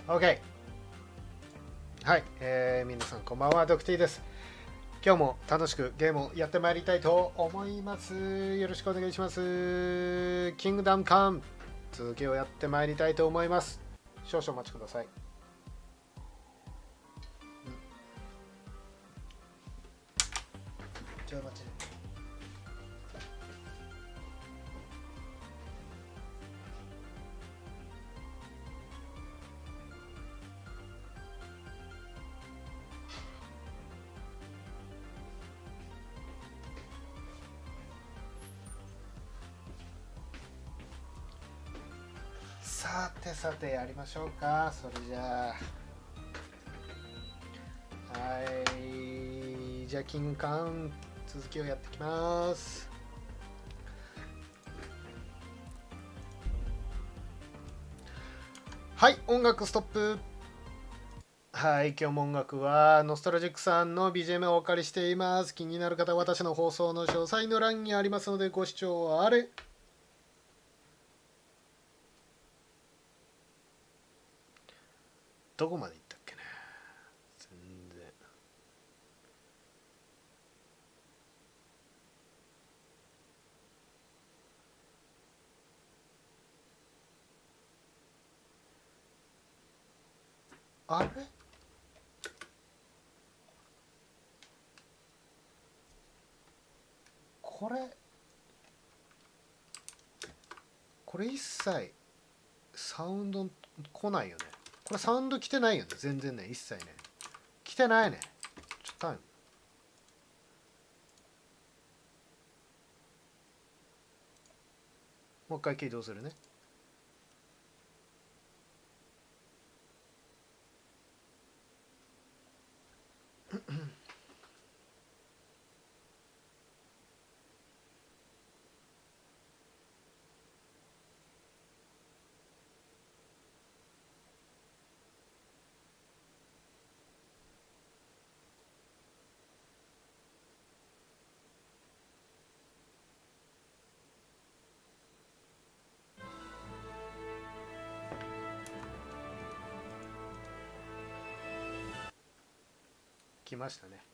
OK。はい、皆さんこんばんは、ドクティです。今日も楽しくゲームをやってまいりたいと思います。よろしくお願いします。キングダムカム続きをやってまいりたいと思います。少々お待ちください。ちょっと待って。さてやりましょうか。それじゃあ、はい、じゃあキングカン続きをやっていきます。はい、音楽ストップ。はい、今日も音楽はノストラジックさんの BGM をお借りしています。気になる方は私の放送の詳細の欄にありますのでご視聴あれ。どこまで行ったっけね。全然。あれこれ一切サウンド来ないよね。これサウンド来てないよね。全然ね、一切ね。来てないね。ちょっともう一回起動するね。来ましたね。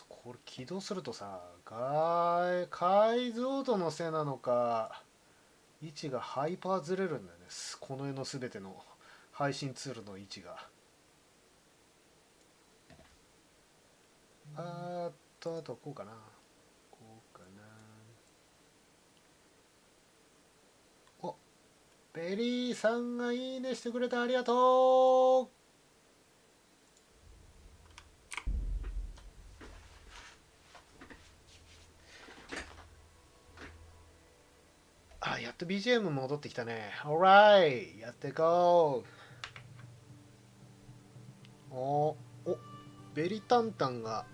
これ起動するとさ、解像度のせいなのか位置がハイパーずれるんだよね。この世の全ての配信ツールの位置が。あとこうかな。こうかな。お、ベリーさんがいいねしてくれてありがとう。あ、やっと BGM 戻ってきたね。Alright、やっていこう。お、ベリタンタンが、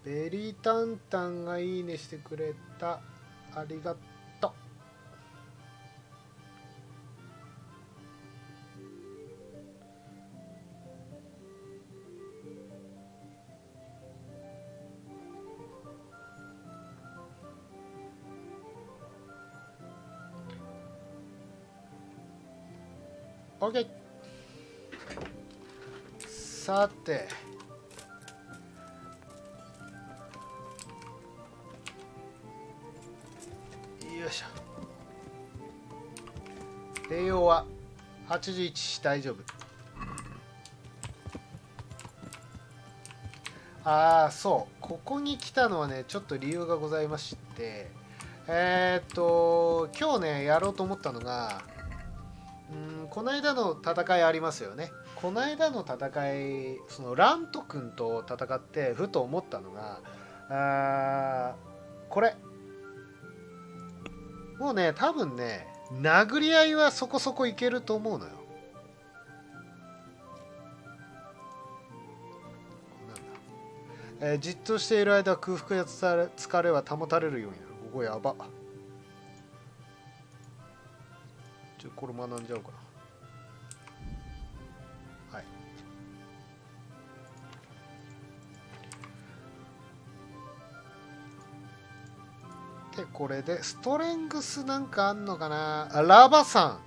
いいねしてくれた。ありがとう。OK。さて、よいしょ。栄養は81、大丈夫。そう、ここに来たのはね、ちょっと理由がございまして、今日ね、やろうと思ったのが、この間の戦いありますよね。この間の戦い、そのラント君と戦ってふと思ったのが、これもうね、多分ね、殴り合いはそこそこいけると思うのよ。じっとしている間空腹や疲れは保たれるようになる。ここやば。これ学んじゃおうかな。はい。でこれでストレングスなんかあんのかな。ラバさん、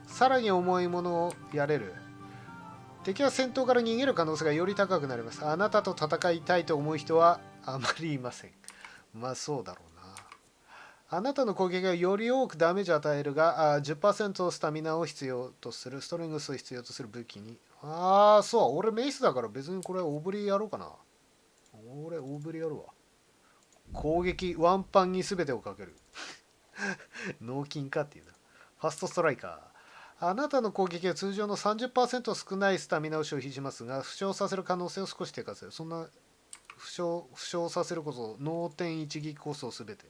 さらに重いものをやれる。敵は戦闘から逃げる可能性がより高くなります。あなたと戦いたいと思う人はあまりいません。まあそうだろうな。あなたの攻撃がより多くダメージを与えるが、10% スタミナを必要とする、ストレングスを必要とする武器に。そう、俺メイスだから別にこれ大振りやろうかな。俺大振りやるわ。攻撃、ワンパンに全てをかける。脳筋かっていうな。ファストストライカー。あなたの攻撃は通常の 30% 少ないスタミナを消費しますが、負傷させる可能性を少し低下する。そんな負傷させるこそ、脳天一撃こそ全て。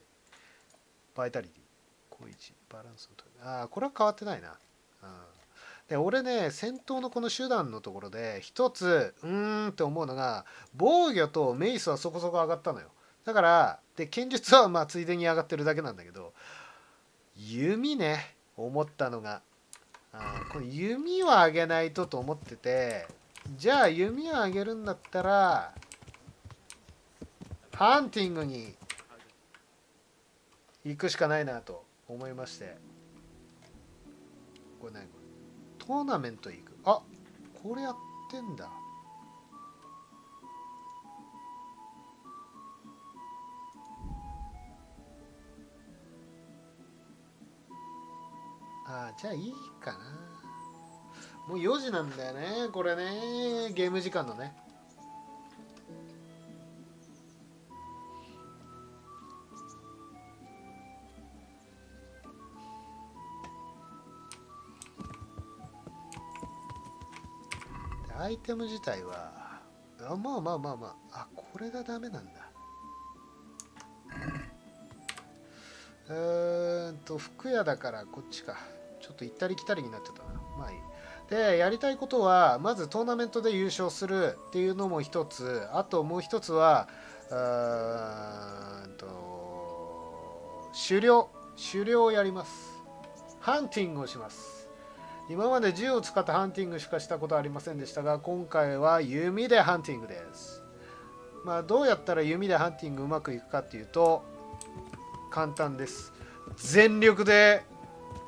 バイタリティ。高一。バランスを取る。これは変わってないな。で、俺ね、戦闘のこの手段のところで、一つ、って思うのが、防御とメイスはそこそこ上がったのよ。だから、で、剣術はまあついでに上がってるだけなんだけど、弓ね、思ったのが。この弓を上げないとと思ってて、じゃあ弓を上げるんだったらハンティングに行くしかないなと思いまして、これ何これ、トーナメント行く。これやってんだ。じゃあいいかな。もう4時なんだよね、これね、ゲーム時間のね。アイテム自体はこれがダメなんだ。服屋だからこっちか。ちょっと行ったり来たりになってたな。まあいい。で、やりたいことは、まずトーナメントで優勝するっていうのも一つ。あともう一つは、狩猟をやります。ハンティングをします。今まで銃を使ったハンティングしかしたことありませんでしたが、今回は弓でハンティングです。まあどうやったら弓でハンティングうまくいくかっていうと、簡単です。全力で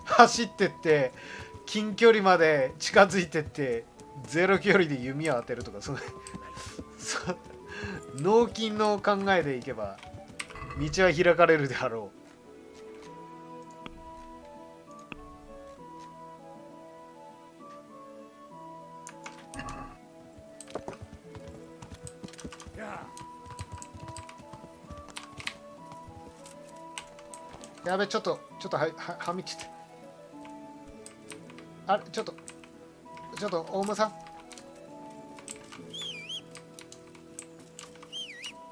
走ってって近距離まで近づいてってゼロ距離で弓を当てるとか、脳筋の考えでいけば道は開かれるであろう。やべ、ちょっとはみちって。あれ、ちょっと大間さん、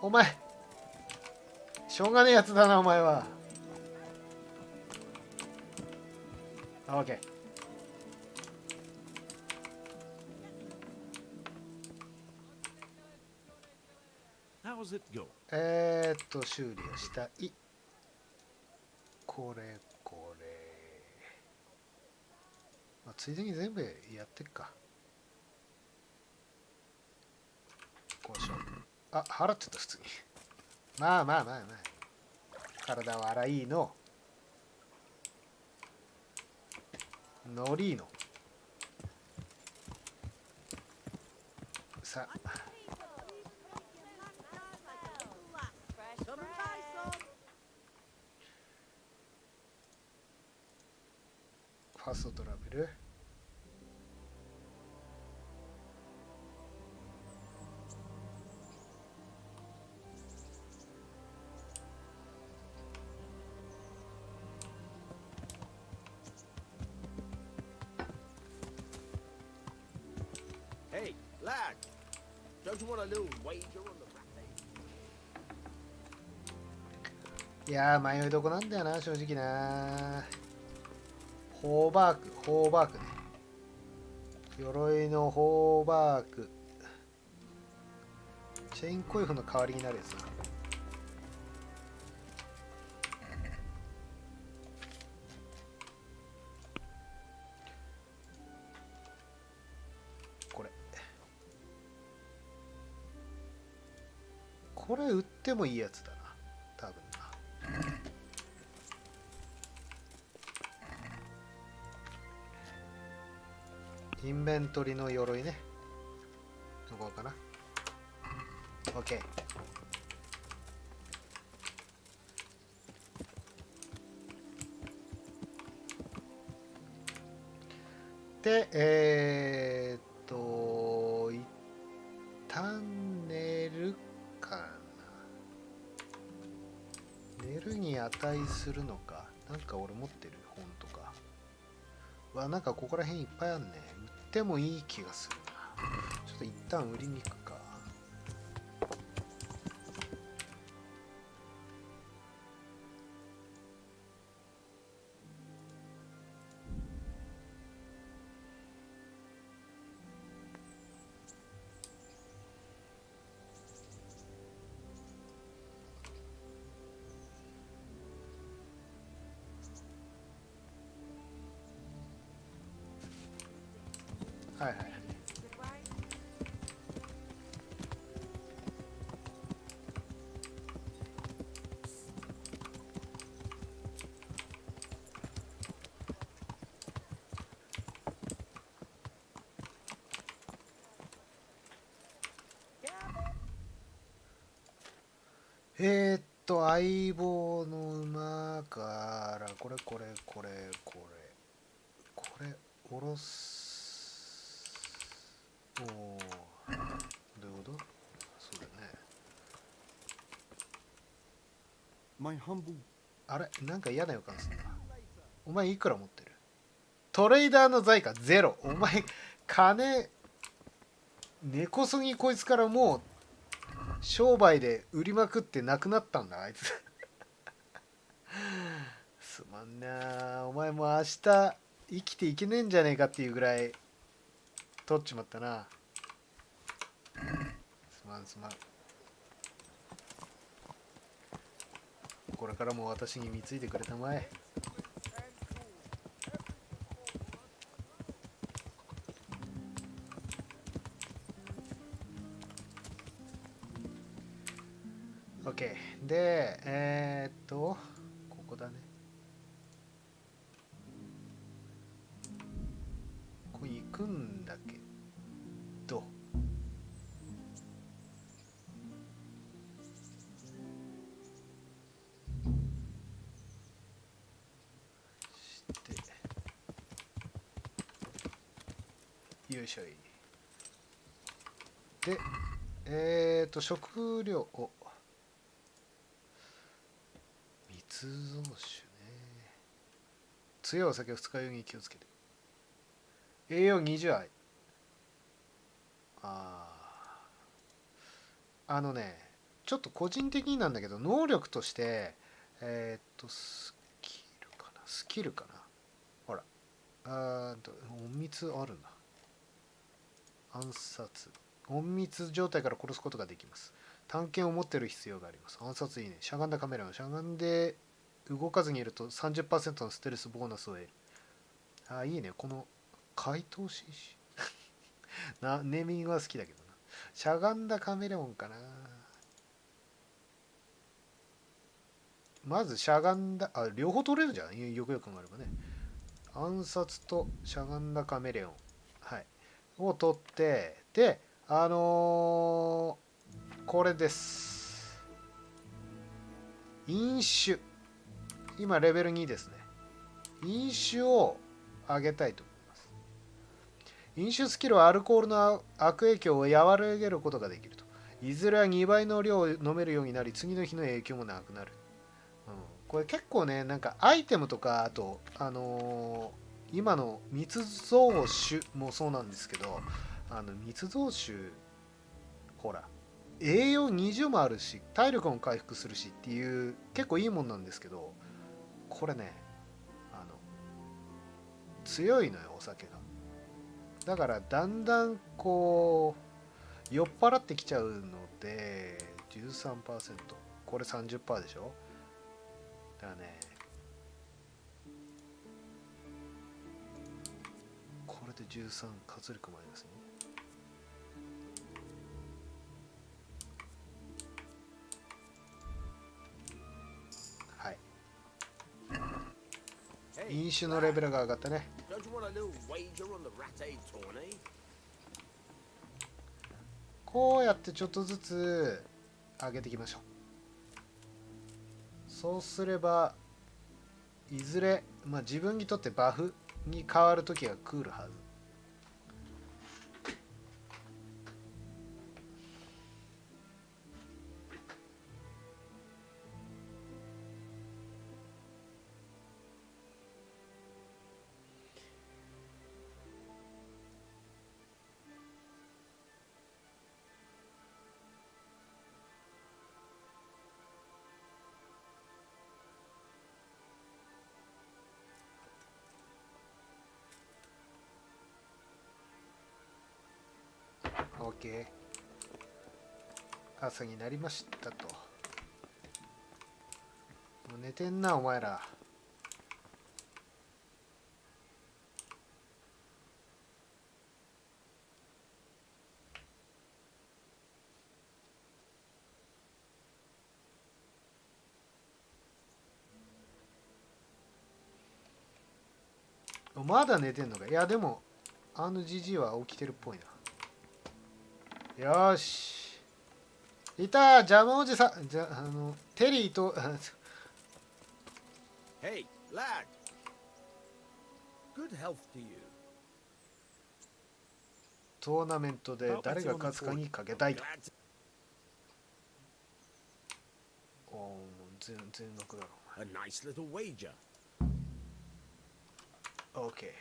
お前しょうがねえやつだな、お前は。オッケー。修理をしたい。これ、まあ、ついでに全部やってっか。こうしよう。あ、払ってた、普通に。まあ。体は荒いの。ノリーノ。さあ。ファーストトラベル。いやー、迷いどこなんだよな、正直な。ホーバークね。鎧のホーバーク。チェインコイフの代わりになるやつな。これ売ってもいいやつだな、多分な。インベントリの鎧ね。どこかな。 OK。 で一旦寝るかな。寝るに値するのか。なんか俺持ってる本とか。わ、なんかここら辺いっぱいあんね。売ってもいい気がするな。ちょっと一旦売りに行くか。はいはい。相棒の馬からこれおろす。おお、どういうこと？そうだよね。あれ、なんか嫌な予感するな。お前いくら持ってる？トレーダーの財貨ゼロ。お前金根こそぎこいつからもう商売で売りまくってなくなったんだ、あいつ。すまんな。お前も明日生きていけねえんじゃねえかっていうぐらい取っちまったな。すまん。これからも私に貢いでくれたまえ。OK。で、ここだね。ここ行くんだけど、よいしょい。で、食料を密造酒ね。強いお酒を二日酔いに気をつけて。栄養20杯。ちょっと個人的になんだけど、能力としてスキルかな。ほら隠密あるんだ。暗殺。隠密状態から殺すことができます。探検を持ってる必要があります。暗殺いいね。しゃがんだカメラをしゃがんで動かずにいると 30% のステルスボーナスを得る。いいね。この怪盗紳士ネーミングは好きだけどな。しゃがんだカメレオンかな。まずしゃがんだ、両方取れるじゃん。よくよく考えればね。暗殺としゃがんだカメレオン、はい、を取って、でこれです。飲酒、今レベル2ですね。飲酒を上げたいと思います。飲酒スキルはアルコールの悪影響を和らげることができると。いずれは2倍の量を飲めるようになり、次の日の影響もなくなる。これ結構ね、なんかアイテムとか、あと今の密造酒もそうなんですけど、密造酒ほら栄養20もあるし体力も回復するしっていう結構いいもんなんですけど、これね強いのよお酒が。だからだんだんこう酔っ払ってきちゃうので 13%、 これ 30% でしょ。だからね、これで13、活力マイナス2。はい、飲酒のレベルが上がったね。こうやってちょっとずつ上げていきましょう。そうすればいずれ、自分にとってバフに変わる時が来るはず。OK、 朝になりましたと。もう寝てんなお前ら。まだ寝てんのか。いやでもジジイは起きてるっぽいな。よーし、いたジャムおじさん、テリーとHey, lad. Good health to you. トーナメントで誰が勝つかにかけたいと。全額だろ。A nice little wager. OK。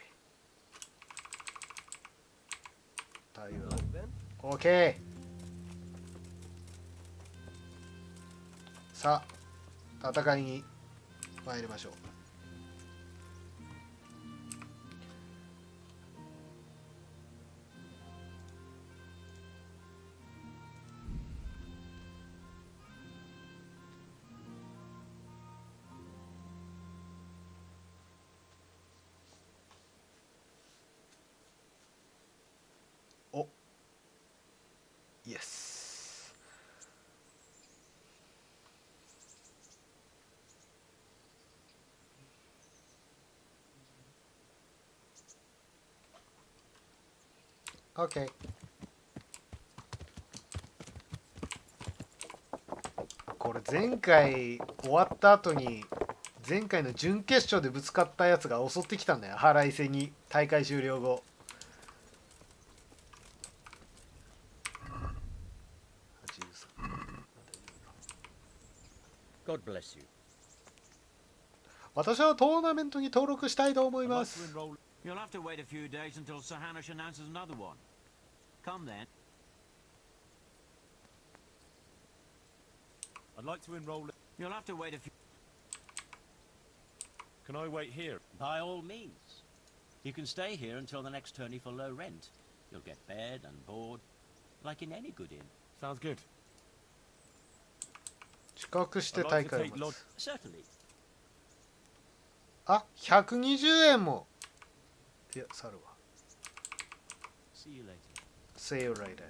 対応。OK。さあ、戦いに参りましょう。お、イエス。OK。これ前回終わった後に前回の準決勝でぶつかったやつが襲ってきたんだよ、腹いせに。大会終了後。God bless you. 私はトーナメントに登録したいと思います。 You'll have to wait a few days until Sahanish announces another one. Come then. I'd like to enroll. You'll have to wait a few. Can I wait here? By all means. You can stay here until the next tourney for low rent. You'll get bed and board, like in any good inn. Sounds good. 近くして大会を待つ。 Certainly. あ、120円も。いや、去るわ。 See you later. See you later。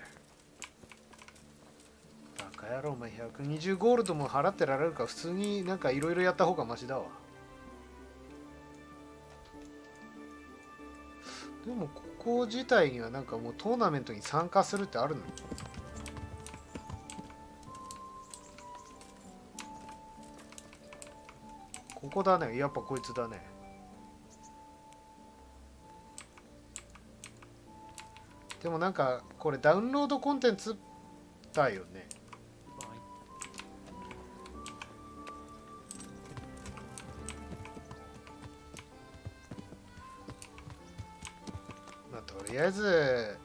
バカ野郎、お前120ゴールドも払ってられるか。普通になんかいろいろやった方がマシだわ。でもここ自体にはなんかもうトーナメントに参加するってあるの？ここだね。やっぱこいつだね。でもなんかこれダウンロードコンテンツだよね。まあとりあえず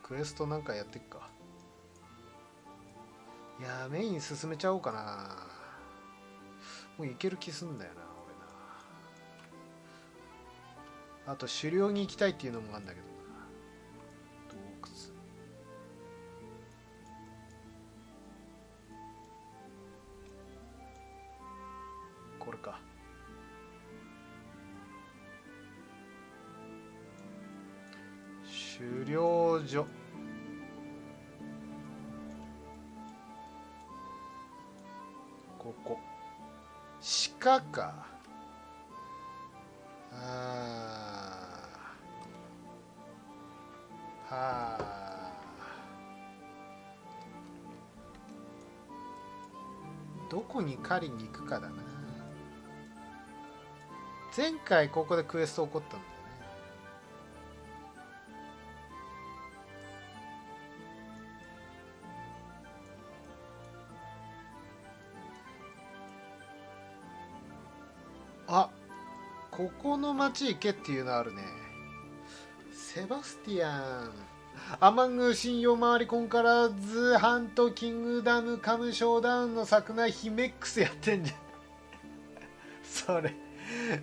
クエストなんかやっていくか。いやーメイン進めちゃおうかな。もういける気すんだよな俺な。あと狩猟に行きたいっていうのもあるんだけどな。洞窟。これか。狩猟所。ここ。鹿か。どこに狩りに行くかだな。前回ここでクエスト起こったんだよね。あ、ここの町行けっていうのあるね。セバスティアン。アマング信用回りコンカラーズハントキングダムカムショーダウンの作内ヒメックスやってんじゃん。それ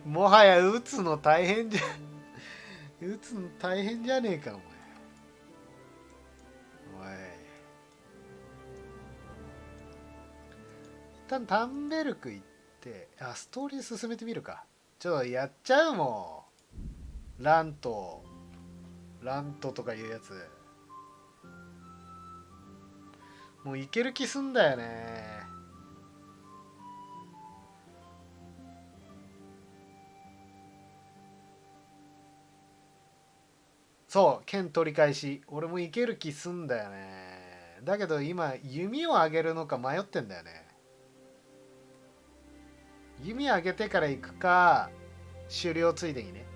もはや打つの大変じゃ打つの大変じゃねえかお前。おい、一旦タンベルク行ってストーリー進めてみるか。ちょっとやっちゃうもん。ラントとかいうやつもういける気すんだよね。そう剣取り返し俺もいける気すんだよね。だけど今弓を上げるのか迷ってんだよね。弓上げてから行くか狩猟ついでにね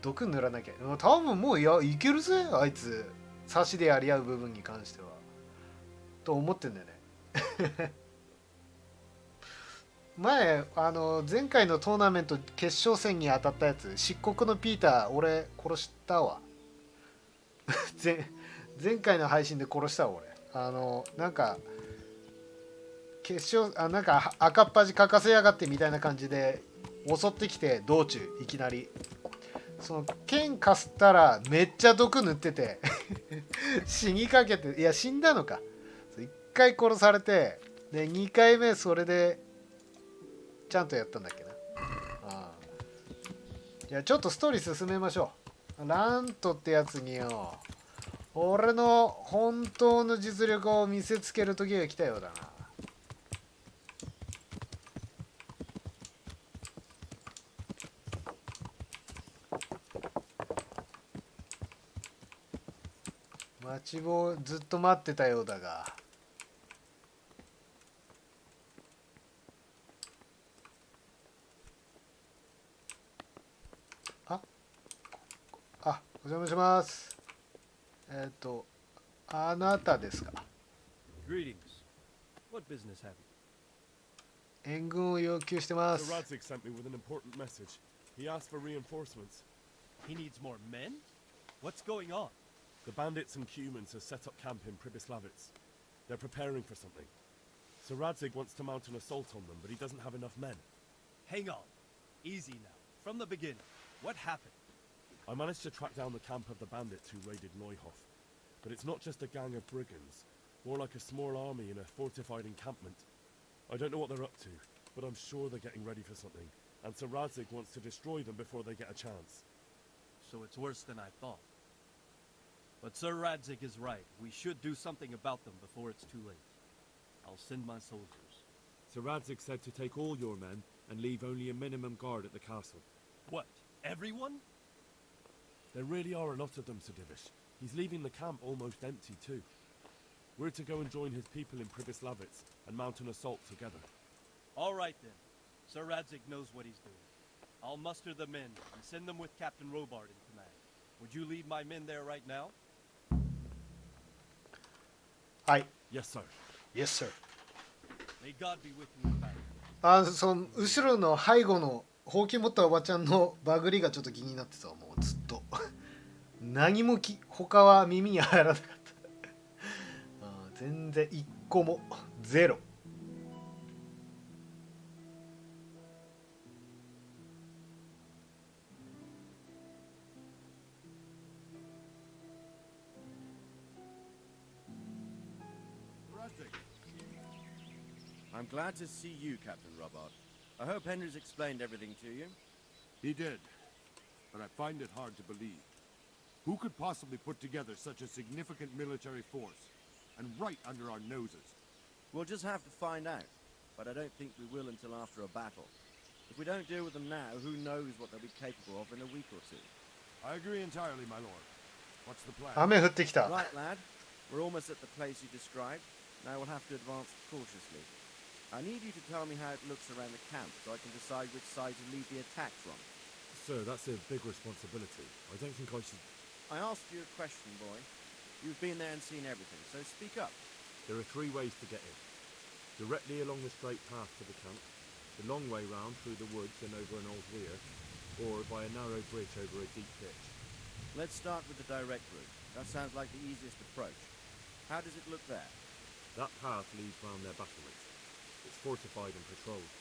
毒塗らなきゃ。多分もういけるぜあいつ。差しでやり合う部分に関してはと思ってんだよね。前前回のトーナメント決勝戦に当たったやつ漆黒のピーター俺殺したわ。前回の配信で殺したわ俺。なんか決勝なんか赤っ端かかせやがってみたいな感じで襲ってきて道中いきなりその剣かすったらめっちゃ毒塗ってて死にかけていや死んだのか。1回殺されてで2回目それでちゃんとやったんだっけな。いやちょっとストーリー進めましょう。ラントってやつによ俺の本当の実力を見せつける時が来たようだな。待ちぼずっと待ってたようだが。お邪魔します。あなたですか。 Greetings. What business have 援軍を要求してま So す。 Radzig sent me with an important message. He asked for reinforcements. He needs more men? What's going on? The bandits and humans have set up camp in Pribyslavitz. They're preparing for something. So Radzig wants to mount an assault on them, but he doesn't have enough men. Hang on. Easy now. From the beginning. What happened? I managed to track down the camp of the bandits who raided Neuhof. But it's not just a gang of brigands, more like a small army in a fortified encampment. I don't know what they're up to, but I'm sure they're getting ready for something, and Sir Radzig wants to destroy them before they get a chance. So it's worse than I thought. But Sir Radzig is right. We should do something about them before it's too late. I'll send my soldiers. Sir Radzig said to take all your men and leave only a minimum guard at the castle. What? Everyone? There really are a lot of them, Sir Divish. He's leaving the camp almost empty too. We're to go and join his people in Pribyslavitz and mount an assault together. All right then. Sir Radzig knows what he's doing. I'll muster the men and send them with Captain Robart in command. Would you lead my men there right now? はい。 Yes, sir. Yes, sir. May God be with you in battle. その後ろの背後のほうき持ったおばちゃんのバグりがちょっと気になってたわ、もうずっと。何も他は耳に入らなかった。全然一個もゼロ。I'm glad to see you, Captain Robart. I hope Henry's explained everything to you. He did, but I find it hard to believe. Who could possibly put together such a significant military force, and right under our noses? We'll just have to find out, but I don't think we will until after a battle. If we don't deal with them now, who knows what they'll be capable of in a week or two. I agree entirely, my lord. What's the plan? 雨降ってきた。 Right, lad. We're almost at the place you described. Now we'll have to advance cautiously. I need you to tell me how it looks around the camp so I can decide which side to lead the attack from. Sir, that's a big responsibility. I don't think I should... I asked you a question, boy. You've been there and seen everything, so speak up. There are three ways to get in. Directly along the straight path to the camp, the long way round through the woods and over an old weir, or by a narrow bridge over a deep ditch. Let's start with the direct route. That sounds like the easiest approach. How does it look there? That path leads round their battlements. It's fortified and patrolled.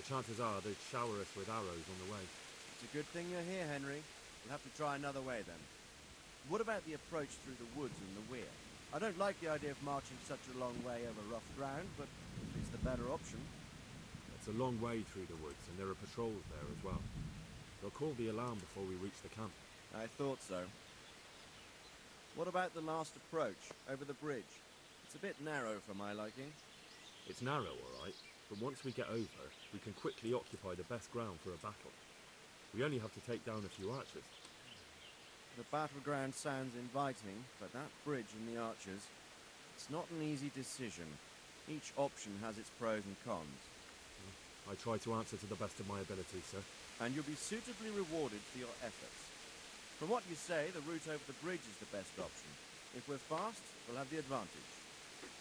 The chances are they'd shower us with arrows on the way. It's a good thing you're here, Henry. We'll have to try another way then. What about the approach through the woods and the weir? I don't like the idea of marching such a long way over rough ground, but it's the better option. It's a long way through the woods, and there are patrols there as well. They'll call the alarm before we reach the camp. I thought so. What about the last approach, over the bridge? It's a bit narrow for my liking. It's narrow, all right, but once we get over, we can quickly occupy the best ground for a battle. We only have to take down a few archers. The battleground sounds inviting, but that bridge and the archers, it's not an easy decision. Each option has its pros and cons. I try to answer to the best of my ability, sir. And you'll be suitably rewarded for your efforts. From what you say, the route over the bridge is the best option. If we're fast, we'll have the advantage.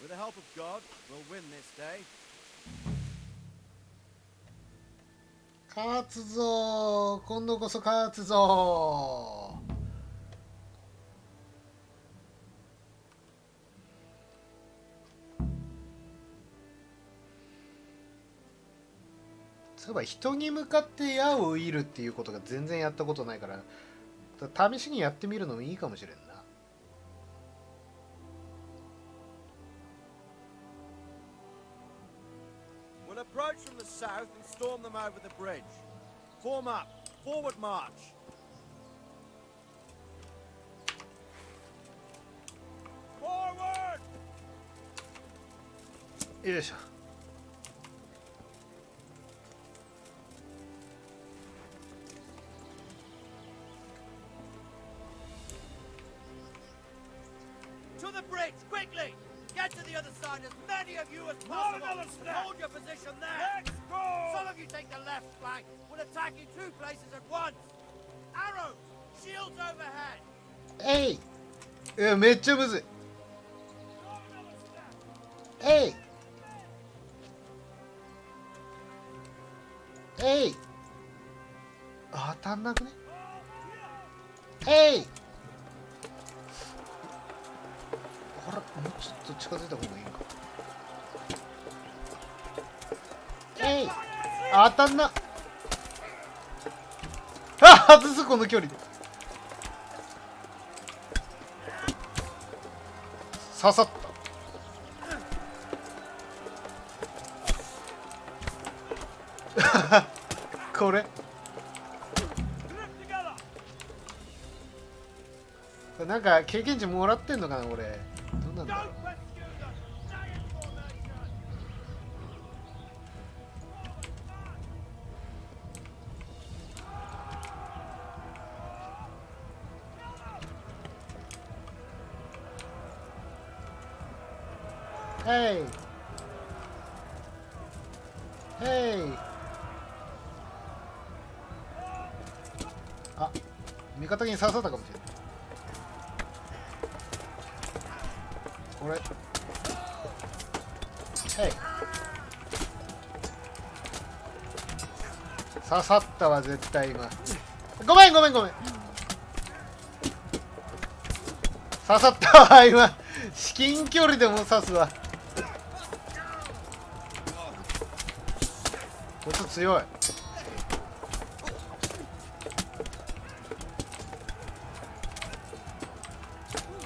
With the help of God, we'll win this day. 勝つぞー、今度こそ勝つぞー。そういえば人に向かって矢を射るっていうことが全然やったことないから試しにやってみるのもいいかもしれんな。We'll approach from the south and storm them over the bridge. Form up. Forward march. Forward! よいしょ。To the bridge, quickly! Get to the other side, as many of you as possible! Hold your position there! Let's go! Some of you take the left flank. We'll attack in two places at once! Arrows! Shields overhead! えい、めっちゃむずい。当たんなくね。えい、あら、もうちょっと近づいた方がいいのか。えい、当たんな。あ、外す、この距離で。刺さった。これなんか経験値もらってんのかな、俺。どうなんだろう。ヘイヘイ。あ、味方に刺さったかもしれない。これヘイ、刺さったわ絶対今。ごめんごめんごめん、刺さったわ今。至近距離でも刺すわ。こいつ強い。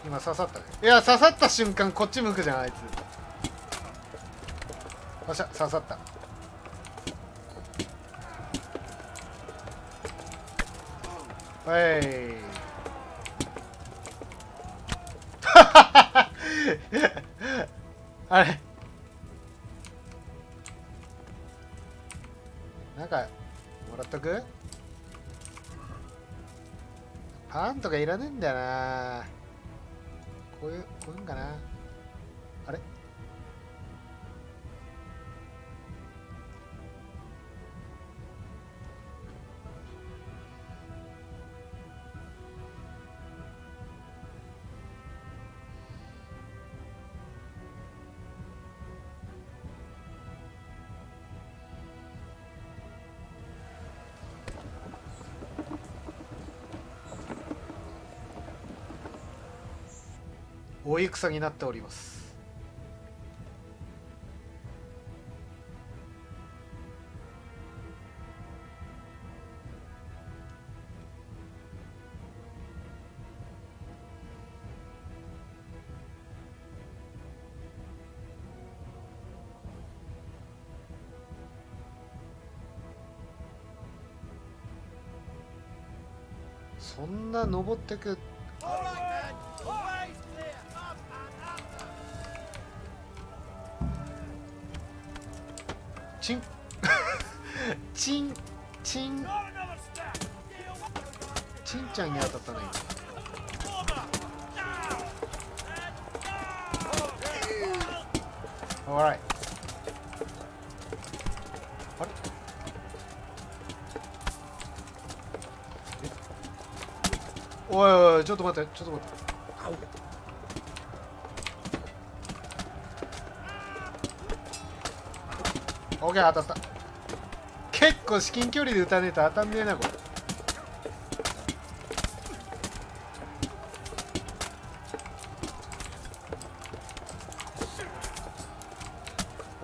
今刺さったね。いや、刺さった瞬間こっち向くじゃんあいつ。よっしゃ、刺さった。はいあれ、なんかもらっとく。パンとかいらねえんだよな。こういうのかな。あれ、大戦になっております。そんな登ってく。 All right, then. Always clear. Up and up. チンチンチン Not another step. Deal. チンちゃんに当たったね。 Former. Now. Alright。 あれ、おいおい、ちょっと待って、ちょっと待って。オッケー、当たった。結構至近距離で撃たねえと当たんねえなこれ。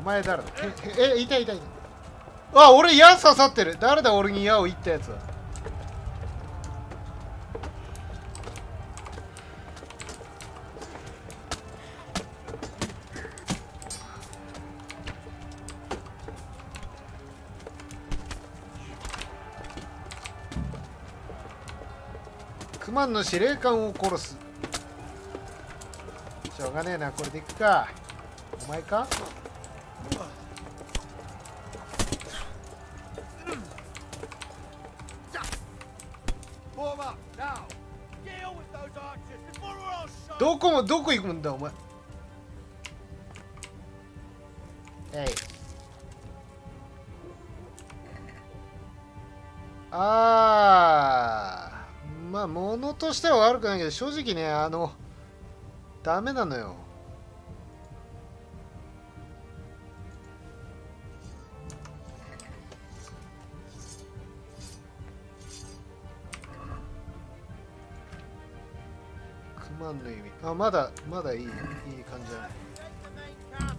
お前誰だ。いたいたいた。あ、俺矢刺さってる。誰だ俺に矢を射ったやつは。クマンの司令官を殺す。しょうがねえな、これでいくか。お前か。Former. Now. Deal with those archers before we're all shot. どこ行くんだお前。まあ物としては悪くないけど、正直ね、ダメなのよ。万の弓。あ、まだいい感じだね。 Take the main camp.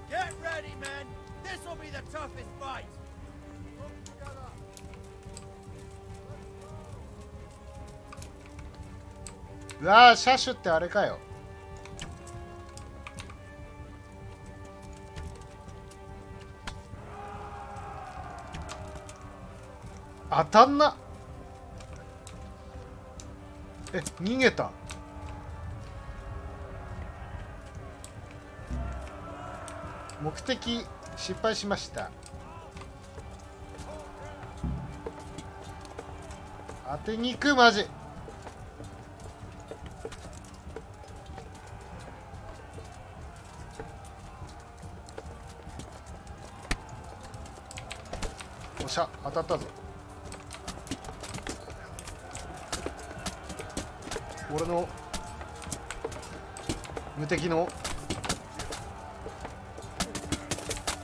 Get ready, men. This'll be the toughest fight. うわー、車種ってあれかよ。当たんな。逃げた。目的失敗しました。当てに行く、マジ。おっしゃ、当たったぞ。俺の無敵の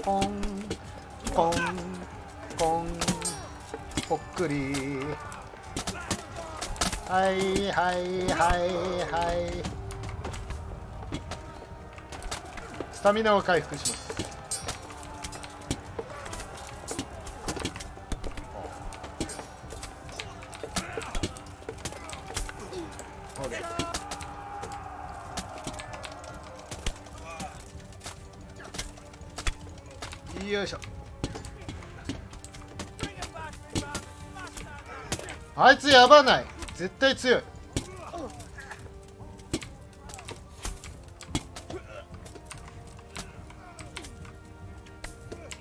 ポンポンポンぽっくり。はいはいはいはい。スタミナを回復します。よいしょ。あいつやばない。絶対強い。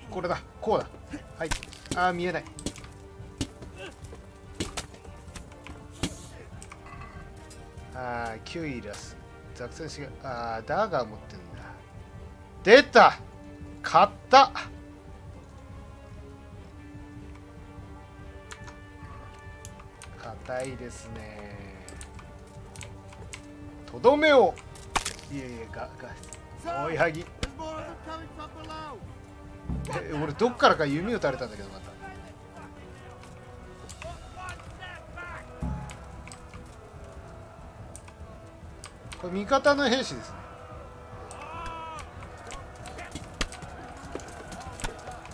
これだ、こうだ。はい。あー、見えない。あー、キュイラスザクセンシが、あー、ダガー持ってんだ。出た。買った。硬いですね。とどめを。いやいや、追いはぎ。俺どっからか弓打たれたんだけど、また。これ味方の兵士ですね。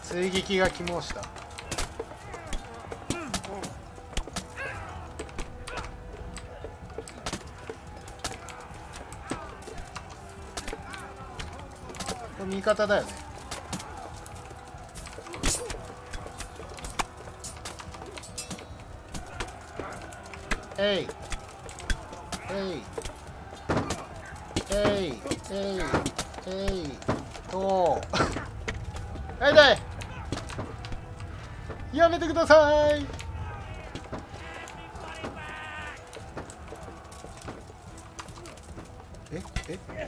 追撃が来ました。これ味方だよね。えいえいえいえいえいとはいだい、やめてください。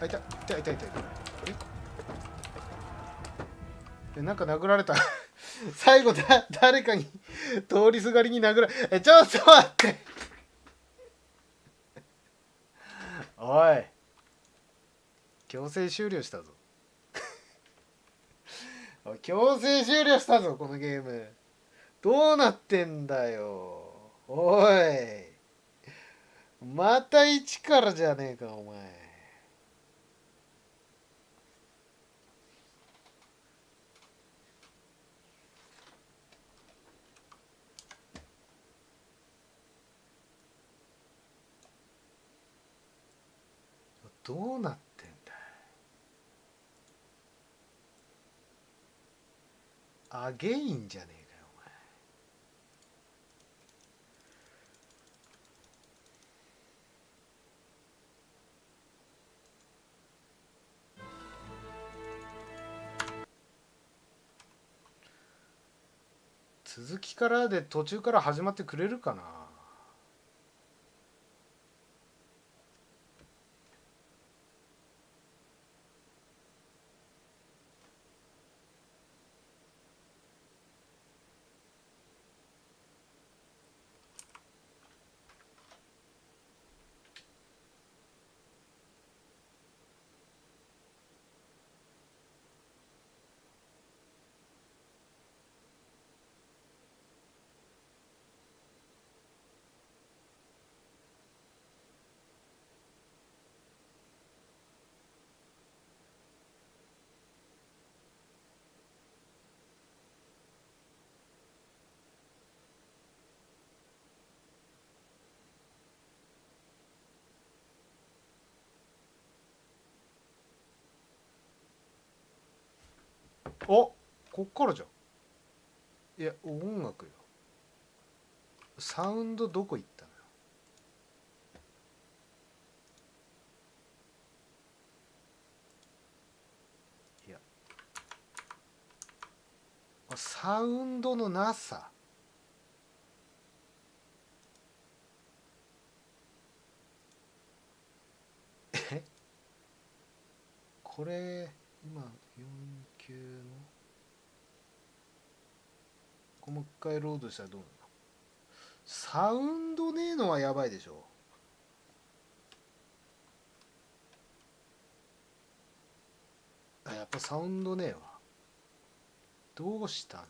あ、いたなんか殴られた。最後誰かに通りすがりに殴られ、ちょっと待って。おい、強制終了したぞ。強制終了したぞ、このゲーム。どうなってんだよ。おい、また一からじゃねえか、お前。どうなってんだ。アゲインじゃねえかよ、お前。続きからで途中から始まってくれるかな。お、こっからじゃん。いや、音楽よ。サウンドどこ行ったのよ。いや、サウンドのなさ。え、これ今49のこれもう一回ロードしたらどうなの。サウンドねえのはやばいでしょ。あ、やっぱサウンドねえわ。どうしたの。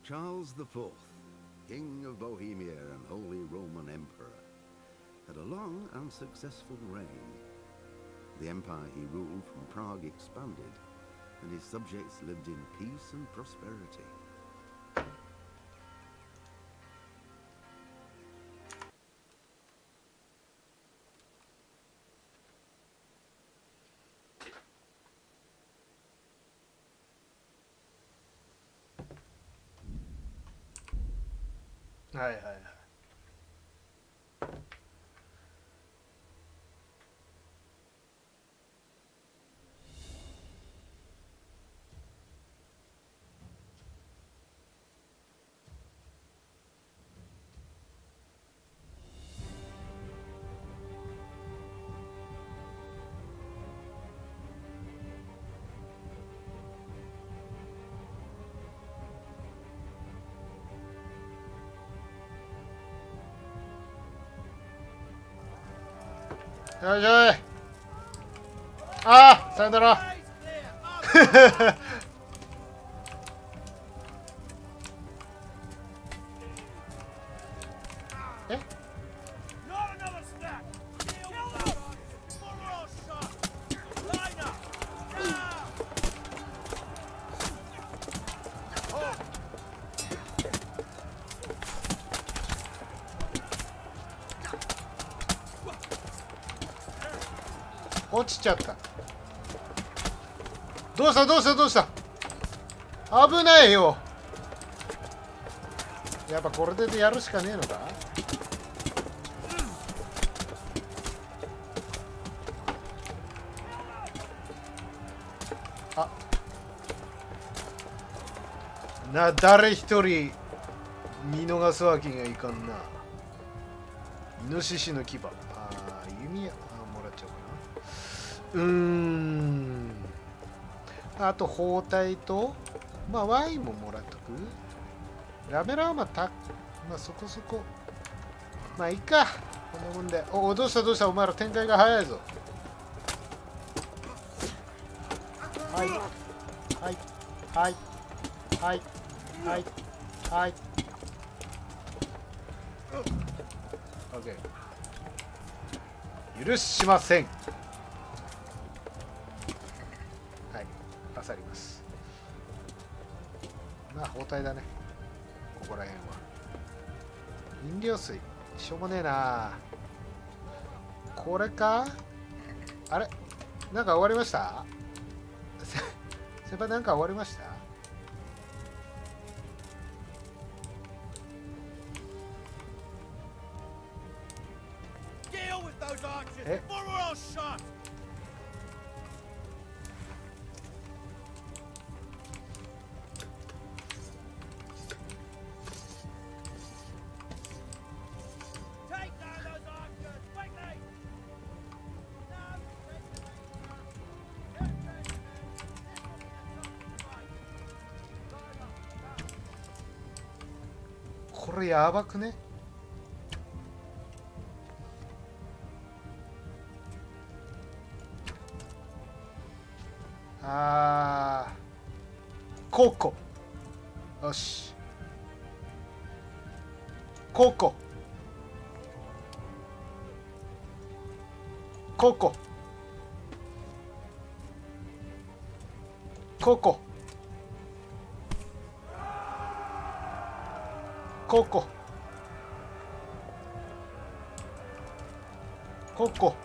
Charles IV, King of Bohemia and Holy Roman Emperor, had a long and successful reign. The empire he ruled from Prague expanded, and his subjects lived in peace and prosperity.はいはいはい。よいしょい。ああ、さよなら。え、落ちちゃった。どうしたどうしたどうした。危ないよ。やっぱこれでやるしかねえのか。あ、誰一人見逃すわけにはいかんな。イノシシの牙。ああ、弓、あ、もらっちゃおうかな。あと包帯と、まあワインももらっとく。ラベルはまあそこそこ、まあいいか、こんなもんで。お、どうしたどうした、お前ら展開が早いぞ。はいはいはいはいはいはい。オッケー、許しません。はい、あさります。まあ包帯だね、ここら辺は。飲料水しょうもねえな。これか。あれ、なんか終わりました。先輩、なんか終わりました。え、これやばくね。ココ。よし。ココ。ココ。ココ。ココ。ココ。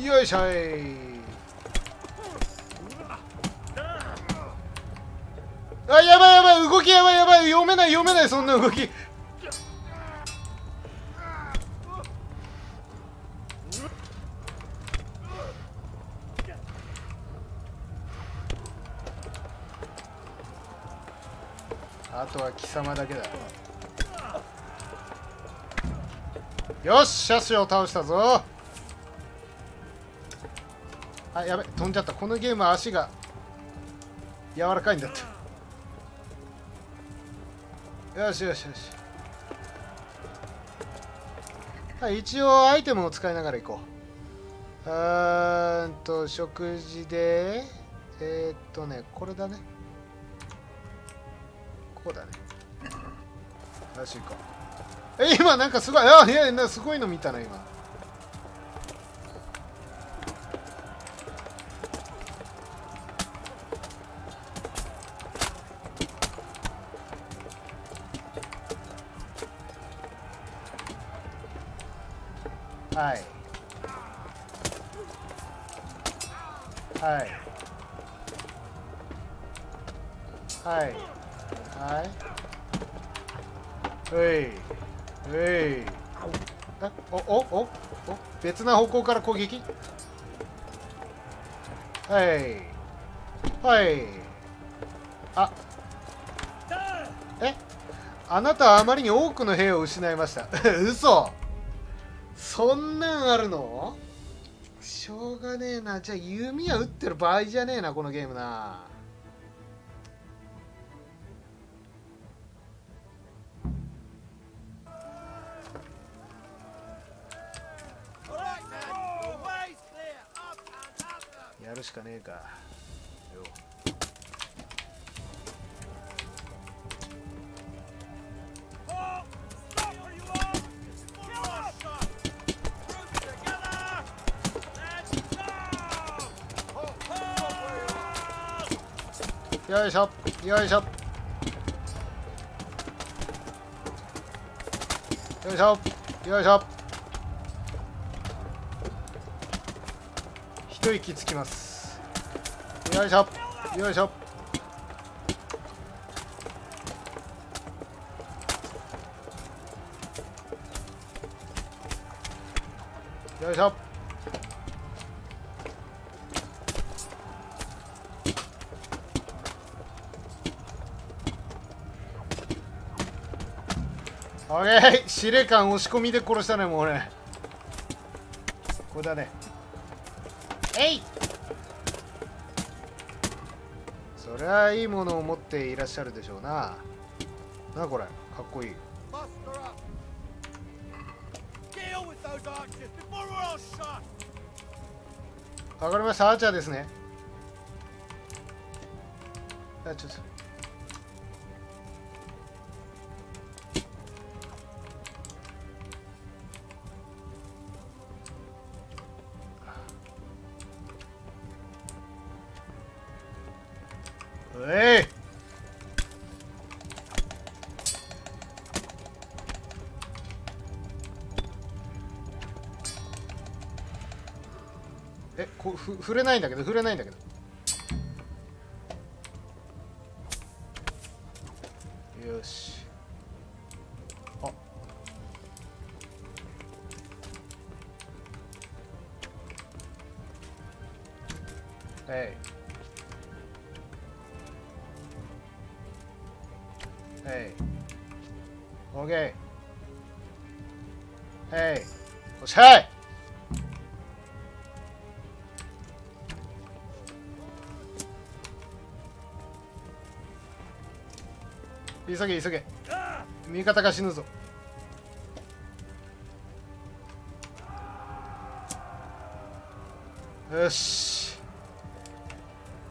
よいしょい。あ、やばいやばい、動きやばいやばい、読めない読めない、そんな動き。あとは貴様だけだ。よし、車種を倒したぞ。あ、やべ、飛んじゃった。このゲームは足が柔らかいんだって。よしよしよし。はい、一応アイテムを使いながら行こう。食事でこれだね。こうだね。よし行こう。今なんかすごい、いやいや、すごいの見たな今。はいはいはいはいお別な方向から攻撃。はいはいあなたはあまりに多くの兵を失いました。嘘。そんなんあるの？しょうがねえな。じゃあ弓矢撃ってる場合じゃねえなこのゲームな。やるしかねえかよ。よいしょよいしょよいしょよいしょ。一息つきます。よいしょよいしょ。よいしょ。オッケー、司令官押し込みで殺したね。もうねこれだね。えい、そりゃいいものを持っていらっしゃるでしょうな。なこれかっこいい。わかりました。アーチャーですね。あ、ちょっと触れないんだけど触れないんだけど。よし。あ、オッケー。おっしゃい。急げ急げ、味方が死ぬぞ。よし、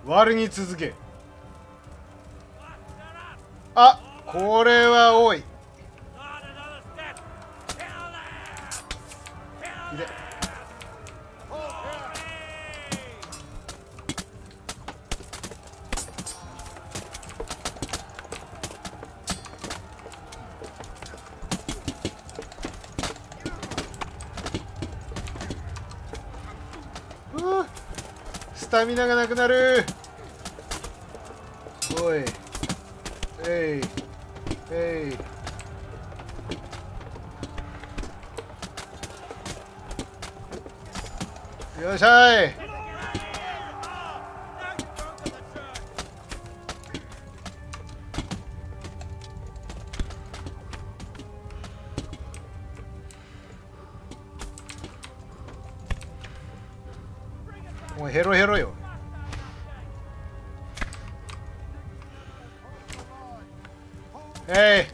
割に続け。あ、これは多い。いで、スタミナがなくなる。おい、えいえい、よっしゃい。もうヘロヘロよ。え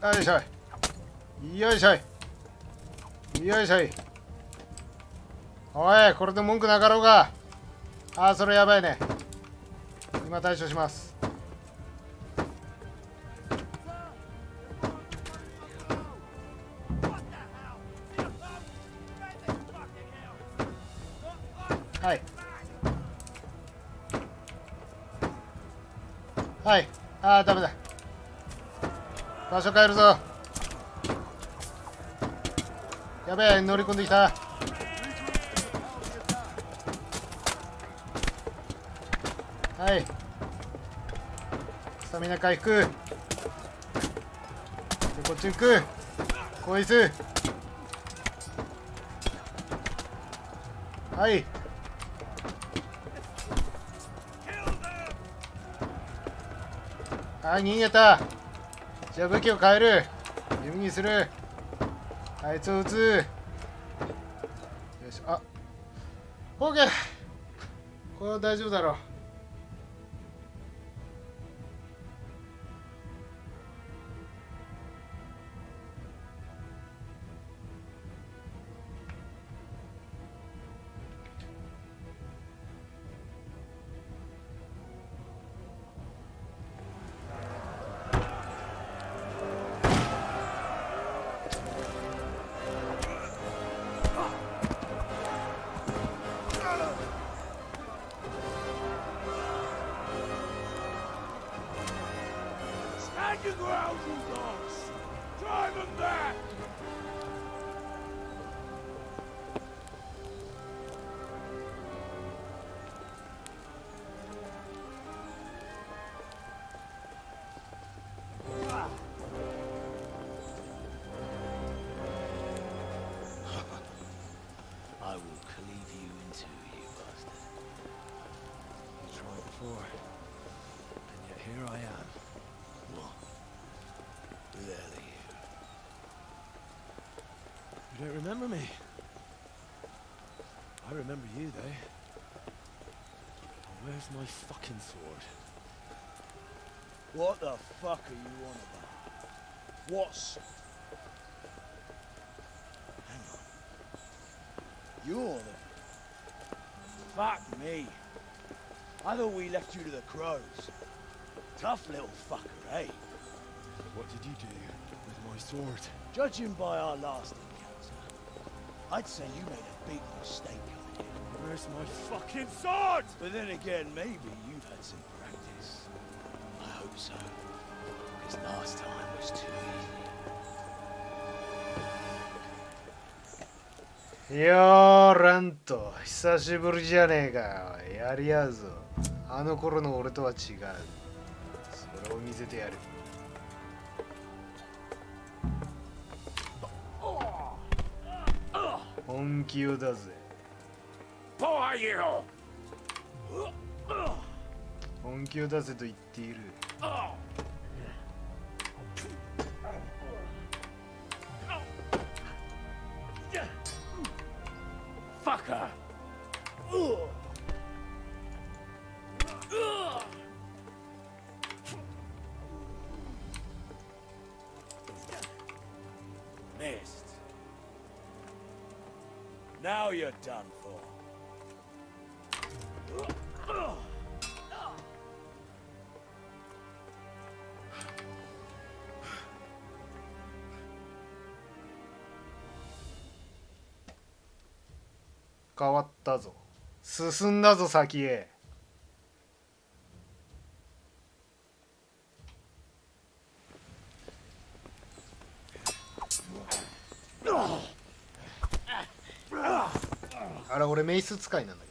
い、よいしょい、よいしょい、よいしょい。おい、これで文句なかろうが。ああ、それやばいね。今対処します。はいはい、ああダメだ、場所変えるぞ。やべえ、乗り込んできた。はい、スタミナ回復で、こっち行く。こいつ、はい、はい、逃げた。じゃあ武器を変える。弓にする。あいつを撃つ。よし、あ、オーケー。これは大丈夫だろう。Stand your ground, you dogs! Drive them back! I will cleave you in two, you bastard. You tried before, and yet here I am. What? Who the hell are you? You don't remember me? I remember you, though. Where's my fucking sword? What the fuck are you on about? What's... Hang on. You're the... Fuck me. I thought we left you to the crows. Tough little fucker, eh? What did you do with my sword? Judging by our last encounter, I'd say you made a big mistake coming here. Where's my fucking sword? But then again, maybe you've had some practice. I hope so. Because last time was too easy. よー、ラント、久しぶりじゃねえか。やり合うぞ。あの頃の俺とは違う。それを見せてやる。本気をだぜ。本気を出せと言っている。fucker! Missed. Now you're done for.「変わったぞ。進んだぞ先へ。」あれ俺メイス使いなんだけ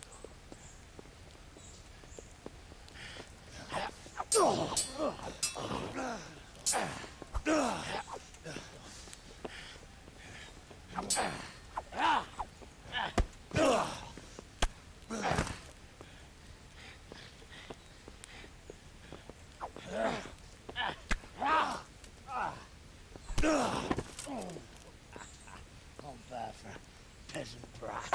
Peasant brat.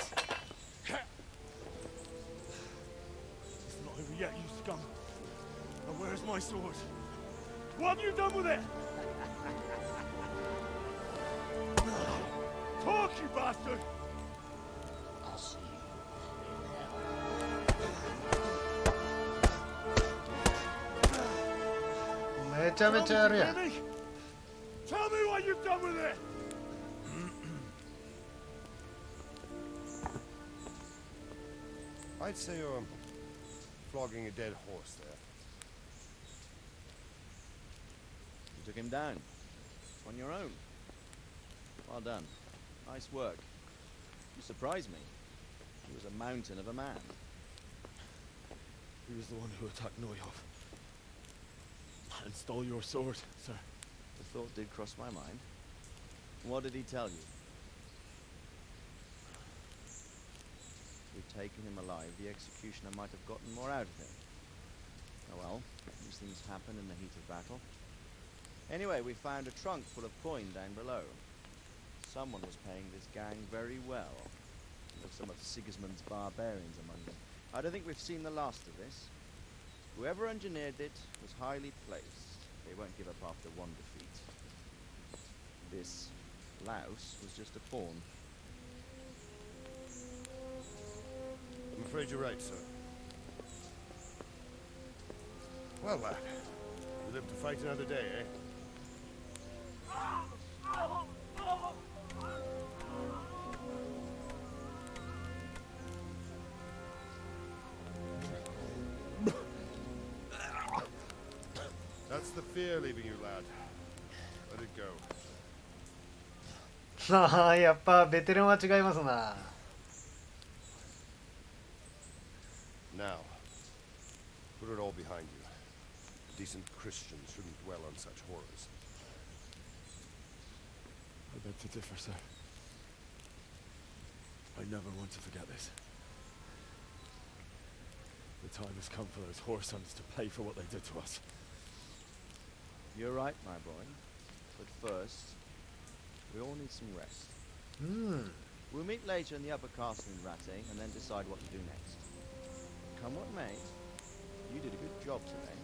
It's not over yet, you scum. Now where's my sword? What have you done with it? Talk, you bastard! I'll see you in hell. ど。めちゃめちゃやるやん。 Tell me what you've done with it! I'd say you're flogging a dead horse there. You took him down. On your own. Well done. Nice work. You surprised me. He was a mountain of a man. He was the one who attacked Neuhoff. And stole your sword, sir. The thought did cross my mind. What did he tell you? If we'd taken him alive, the executioner might have gotten more out of him. Oh well, these things happen in the heat of battle. Anyway, we found a trunk full of coin down below. Someone was paying this gang very well. There were some of Sigismund's barbarians among them. I don't think we've seen the last of this. Whoever engineered it was highly placed. They won't give up after one defeat. This louse was just a pawn. I'm afraid you're right, sir. Well, lad, you live to fight another day, eh? That's the fear leaving you, lad. Let it go. さあやっぱベテランは違いますな。 Now, put it all behind you. Decent Christians shouldn't dwell on such horrors. I beg to differ, sir. I never want to forget this. The time has come for those whoresons to pay for what they did to us. You're right, my boy. But first, we all need some rest. うん。 We'll meet later in the upper castle in Ratte and then decide what to do next. Come what may, you did a good job today.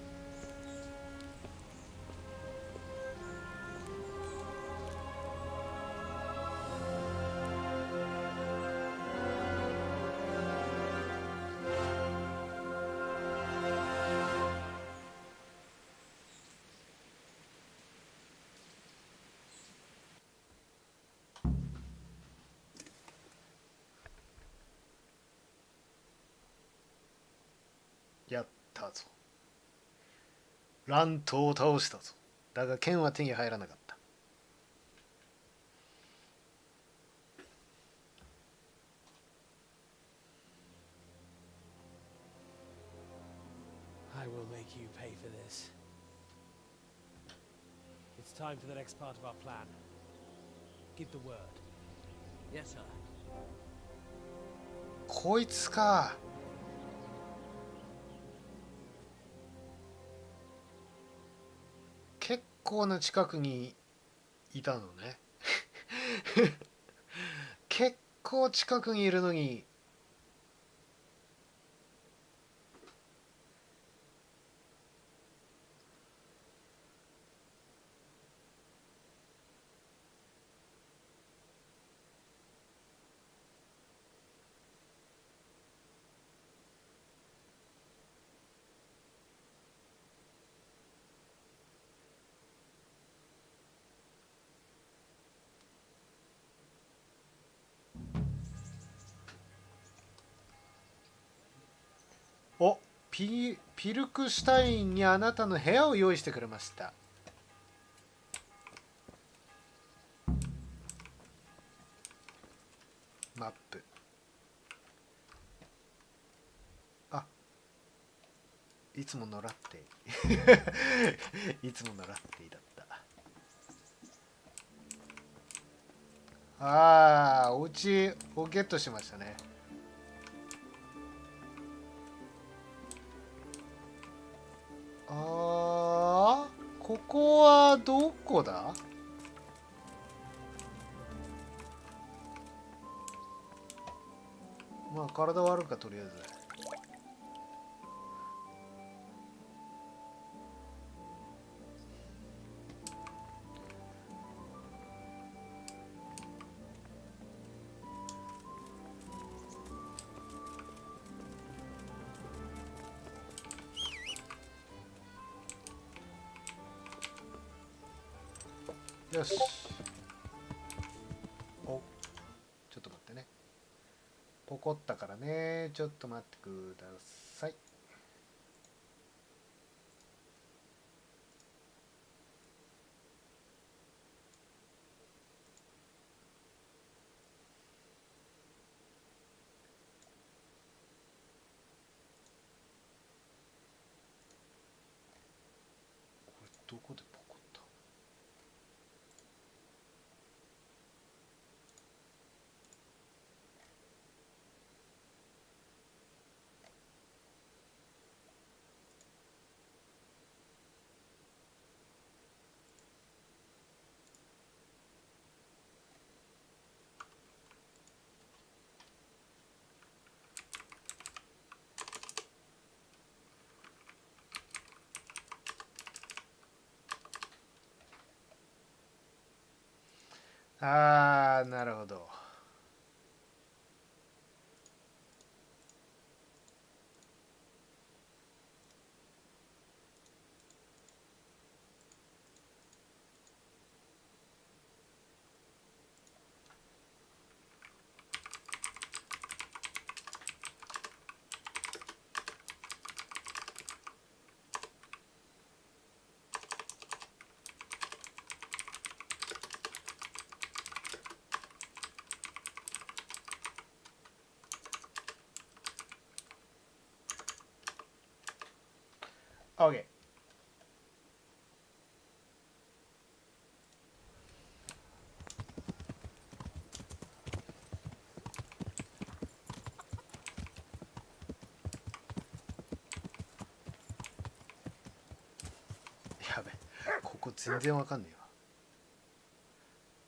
やったぞ。乱闘を倒したぞ。だが剣は手に入らなかった。 I will make you pay for this. It's time for the next part of our plan. Give the word. Yes, sir. こいつか。結構な近くにいたのね。結構近くにいるのにピルクシュタインにあなたの部屋を用意してくれました。マップ。あ、いつものラッテいつものラッテだった。ああ、お家をゲットしましたね。ああ、ここはどこだ？まあ体はあるか、とりあえず。よし。お、ちょっと待ってね。ポコったからね。ちょっと待ってください。これどこでポコった？あー、なるほど。OK。やべ、ここ全然わかんねえわ。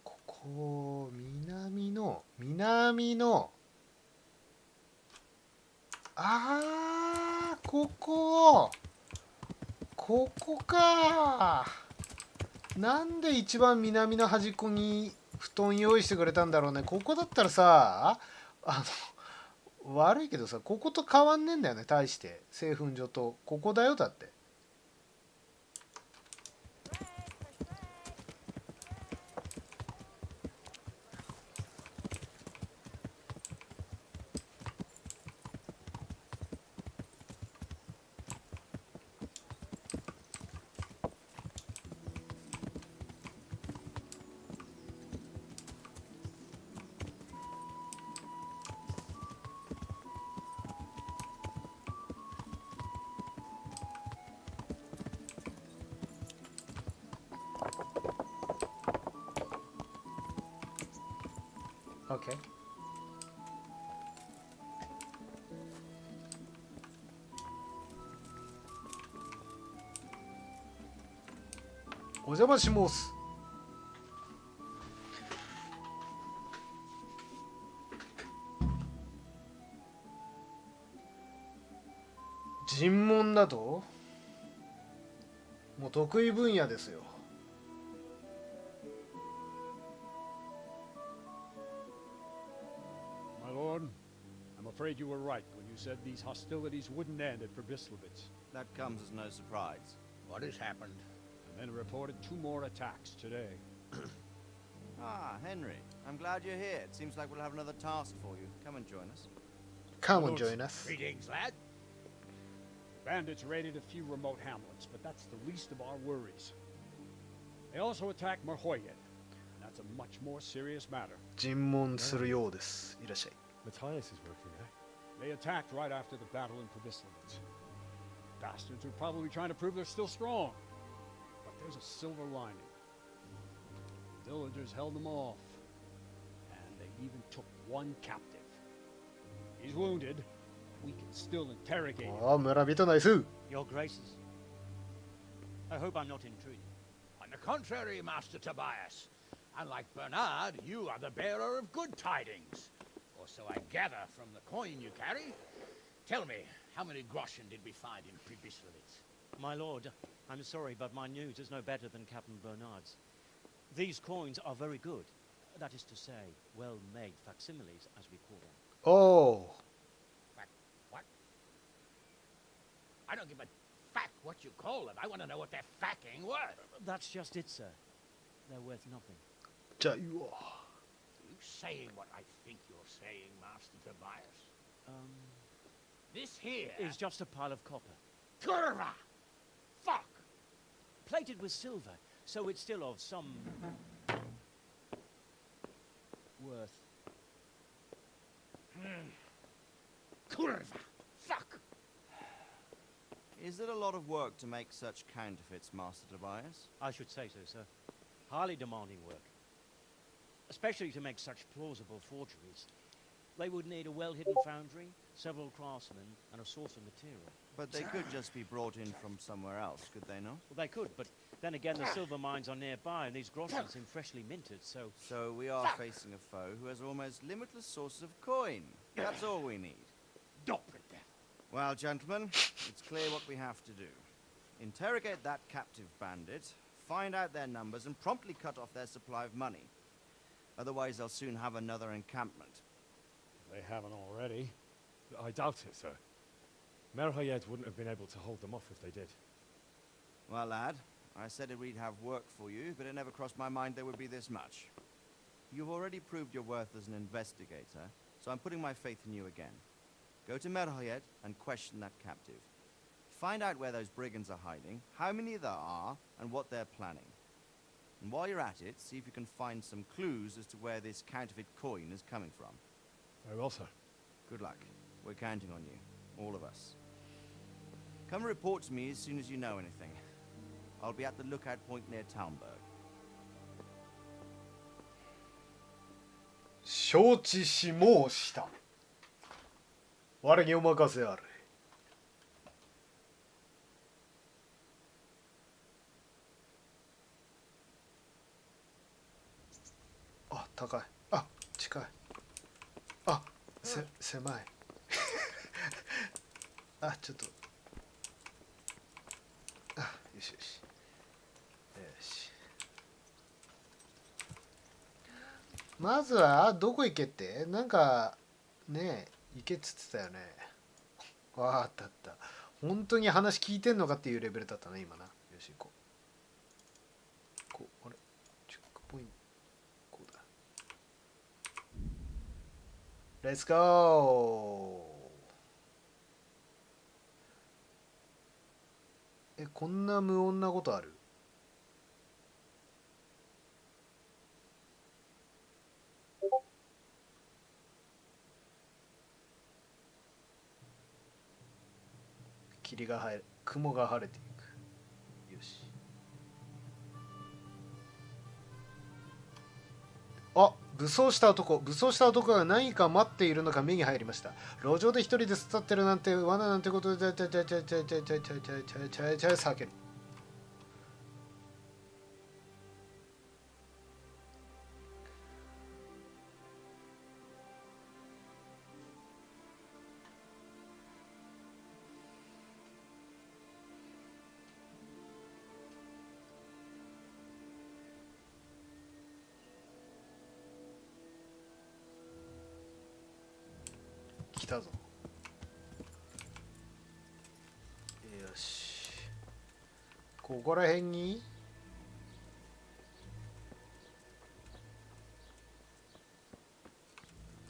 ここ南のここか。なんで一番南の端っこに布団用意してくれたんだろうね。ここだったらさ、悪いけどさ、ここと変わんねえんだよね。大して製粉所とここだよ。だって。OK。お邪魔します。尋問だと？もう得意分野ですよ。My lord, I'm afraid you were right when you said these hostilities wouldn't end at Verbislovitz. That comes as no surprise. What has happened? The men reported 2 more attacks today. Ah, Henry. I'm glad you're here. It seems like we'll have another task for you. Come and join us. Come and join us. Greetings, lad. Bandits raided a few remote hamlets, but that's the least of our worries. They also attacked Merhoyet, and that's a much more serious matter. 尋問するようです。いらっしゃい。Matthias is working there. They attacked right after the battle in Provislevitz. Bastards are probably trying to prove they're still strong. But there's a silver lining. The villagers held them off. And they even took one captive. He's wounded. We can still interrogate him. ああ、村人ナイス。 Your Graces. I hope I'm not intruding. On the contrary, Master Tobias. Unlike Bernard, you are the bearer of good tidings. Or so I gather from the coin you carry. Tell me, how many groschen did we find in Provislevitz? My lord, I'm sorry, but my news is no better than Captain Bernard's. These coins are very good. That is to say, well-made facsimiles, as we call them. おお。 What? I don't give a fuck what you call them. I want to know what they're facking worth. That's just it, sir. They're worth nothing. じゃあ、うわ。 You saying what I think you're saying, Master Tobias? This here Is just a pile of copper. Kurva! Fuck! Plated with silver, so it's still of some worth. Kurva! Fuck! Is it a lot of work to make such counterfeits, Master Tobias? I should say so, sir. Highly demanding work. Especially to make such plausible forgeries. They would need a well-hidden foundry, several craftsmen, and a source of material. But they could just be brought in from somewhere else, could they not? Well, they could, but then again, the silver mines are nearby, and these groschen seem freshly minted, so... So we are facing a foe who has almost limitless sources of coin. That's all we need. Well, gentlemen, it's clear what we have to do. Interrogate that captive bandit, find out their numbers, and promptly cut off their supply of money. Otherwise, they'll soon have another encampment. They haven't already. I doubt it, sir. Merhoyed wouldn't have been able to hold them off if they did. Well, lad, I said that we'd have work for you, but it never crossed my mind there would be this much. You've already proved your worth as an investigator, so I'm putting my faith in you again. Go to Merhoyed and question that captive. Find out where those brigands are hiding, how many there are, and what they're planning. And while you're at it, see if you can find some clues as to where this counterfeit coin is coming from. Very well, sir. Good luck. We're counting on you. All of us. Come report to me as soon as you know anything. I'll be at the lookout point near Talmberg. 承知し申した。我にお任せあれ。あ、高い。あ、近い。あ、狭い。あ、ちょっと。あ、よしよし。よし。まずはどこ行けって？なんかねえ行けっつってたよね。わあったあった。本当に話聞いてんのかっていうレベルだったね今な。よし行こう。こうあれチェックポイントこうだ。レッツゴー。こんな無音なことある？霧が晴れ、雲が晴れていく。よし。あ、武装した男が何か待っているのか目に入りました。路上で一人で突っ立ってるなんて罠なんてことで避ける。来たぞ。よし。ここら辺に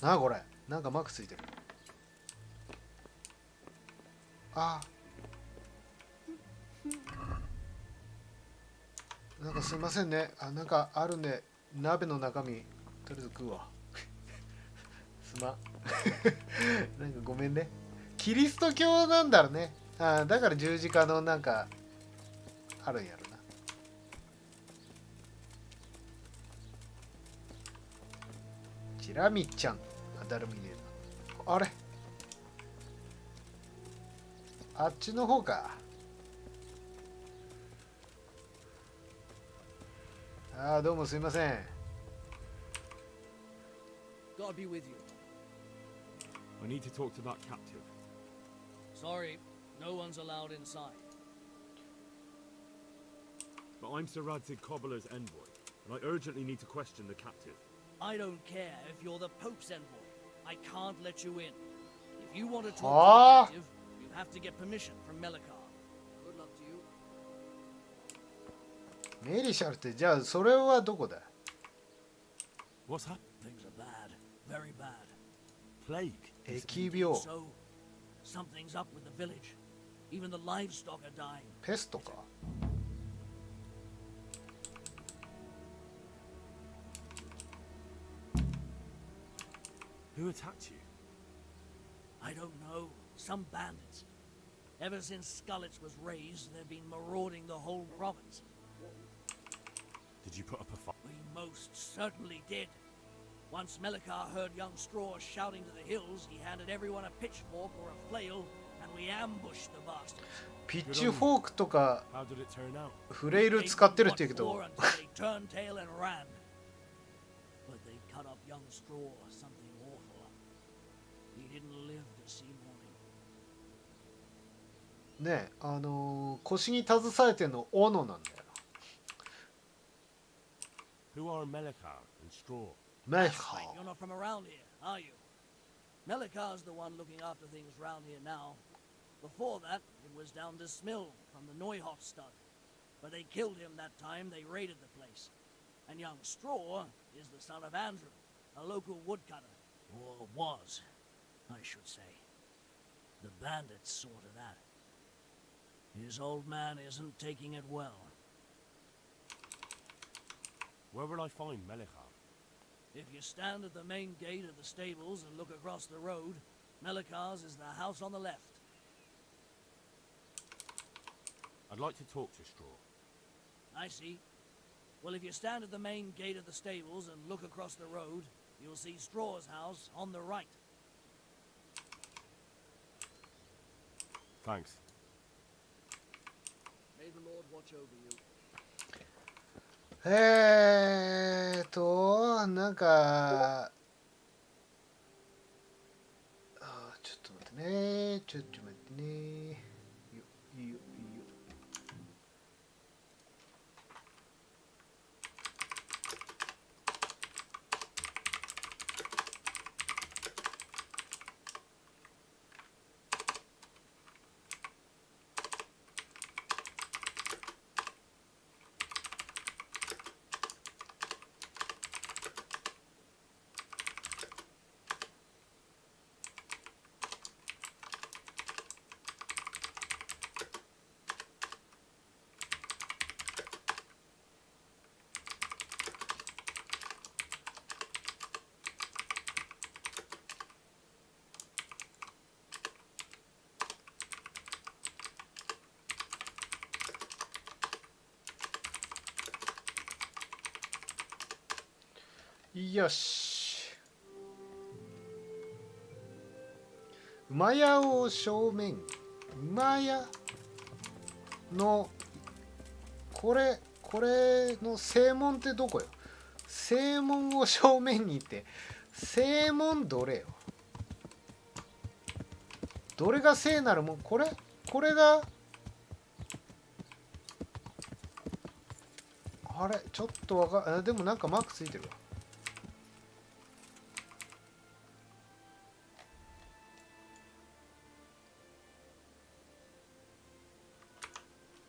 なあこれなんかマークついてる。あすいませんね。なんかあるんで鍋の中身とりあえず食うわ。すまん。なんかごめんね。キリスト教なんだろうね。だから十字架のなんかあるんやろな。チラミちゃん。誰もいねえな。あれ、あっちの方か。どうもすいません。God be with you. I need to talk to that captive. Sorry, no one's allowed inside. But I'm Sir Radzig Cobbler's envoy, and I urgently need to question the captive. I don't care if you're the Pope's envoy. I can't let you in. If you want to talk to the captive, you have to get permission from Melikar. Good luck to you. メリシャルってじゃあそれはどこだ？ What's happened? Things are bad, very bad. Plague. 疫病。 So, something's up with the village. Even the livestock are dying. ペストか。Who attacked you? I don't know. Some bandits. Ever since Skullet's was raised, they've been marauding the whole province. Did you put up a fight? We most certainly did. Once Melikar heard young Straw shouting to the hills, he handed everyone a pitchfork or a flail, and we ambushed the bastards. ピッチフォークとか How did it turn out? フレイル使ってるって言うけど Until they turned tail and ran. But they cut up young Straw, something awful. He didn't live to see morning. ね、腰に携えてるの斧なんだよ。 Who are Melikar and Straw? Melikar. You're not from around here, are you? Melikar's the one looking after things round here now. Before that, it was down to Smill from the Neuhoff stud. But they killed him that time they raided the place. And young Straw is the son of Andrew, a local woodcutter. Or was, I should say. The bandits saw to that. His old man isn't taking it well. Where will I find Melikar? If you stand at the main gate of the stables and look across the road, Melikar's is the house on the left. I'd like to talk to Straw. I see. Well, if you stand at the main gate of the stables and look across the road, you'll see Straw's house on the right. Thanks. May the Lord watch over you. なんかちょっと待ってね、ちょっと待ってね。いいよ。よし。馬屋を正面。馬屋のこれの正門ってどこよ。正門を正面に行って正門どれよ。どれが聖なるもん。これがあれちょっとわかでもなんかマークついてるわ。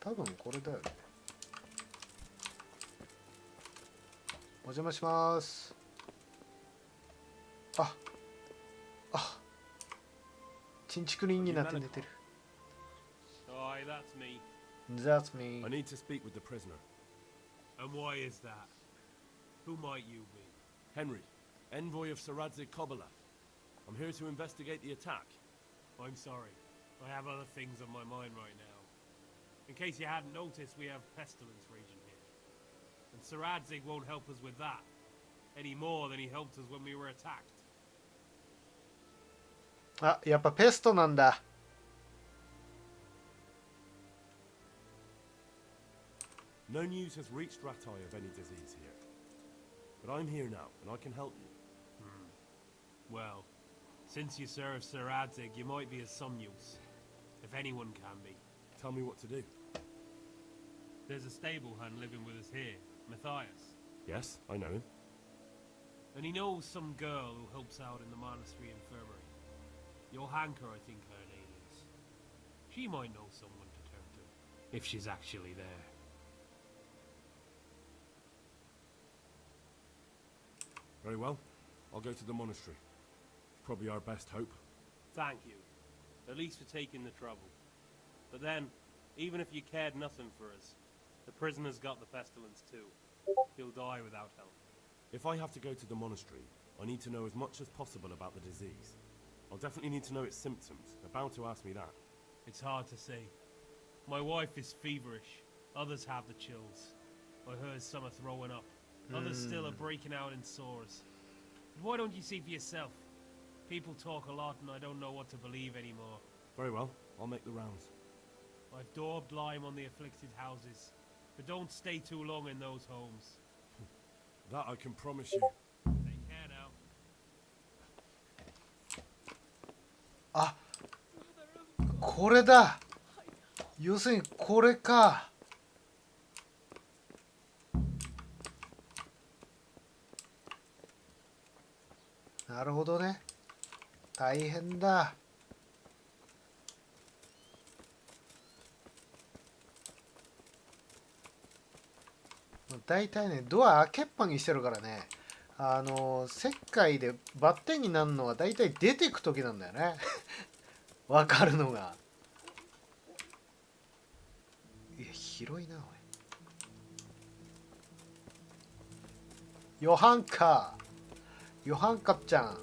多分これだよね。お邪魔します。チンチクリンになって寝てる。Aye, that's me. That's me. I need to speak with the prisoner. And why is that? Who might you be? Henry, envoy of Saradze Kobala. I'm here to investigate the attack. I'm sorry. I have other things on my mind right now. In case you hadn't noticed, we have pestilence raging here. And Saradzig won't help us with that, any more than he helped us when we were attacked. あ、やっぱペストなんだ。No news has reached Ratai of any disease here. But I'm here now, and I can help you. Well, since you serve Saradzig, you might be of some use. If anyone can be. Tell me what to do. There's a stable hand living with us here, Matthias. Yes, I know him. And he knows some girl who helps out in the monastery infirmary. Johanka, I think her name is. She might know someone to turn to, if she's actually there. Very well. I'll go to the monastery. Probably our best hope. Thank you. At least for taking the trouble. But then, even if you cared nothing for us, the prisoner's got the pestilence too. He'll die without help. If I have to go to the monastery, I need to know as much as possible about the disease. I'll definitely need to know its symptoms. They're bound to ask me that. It's hard to say. My wife is feverish. Others have the chills. I heard some are throwing up. Others still are breaking out in sores. Why don't you see for yourself? People talk a lot and I don't know what to believe anymore. Very well. I'll make the rounds. I've daubed lime on the afflicted houses, but don't stay too long in those homes. That I can promise you. Take care now. あ、これだ。要するにこれか。なるほどね。大変だ。だいたいね、ドア開けっぱにしてるからね、石灰でバッテンになるのはだいたい出てく時なんだよね。わかるのが。いや、広いな、おい。ヨハンカちゃん。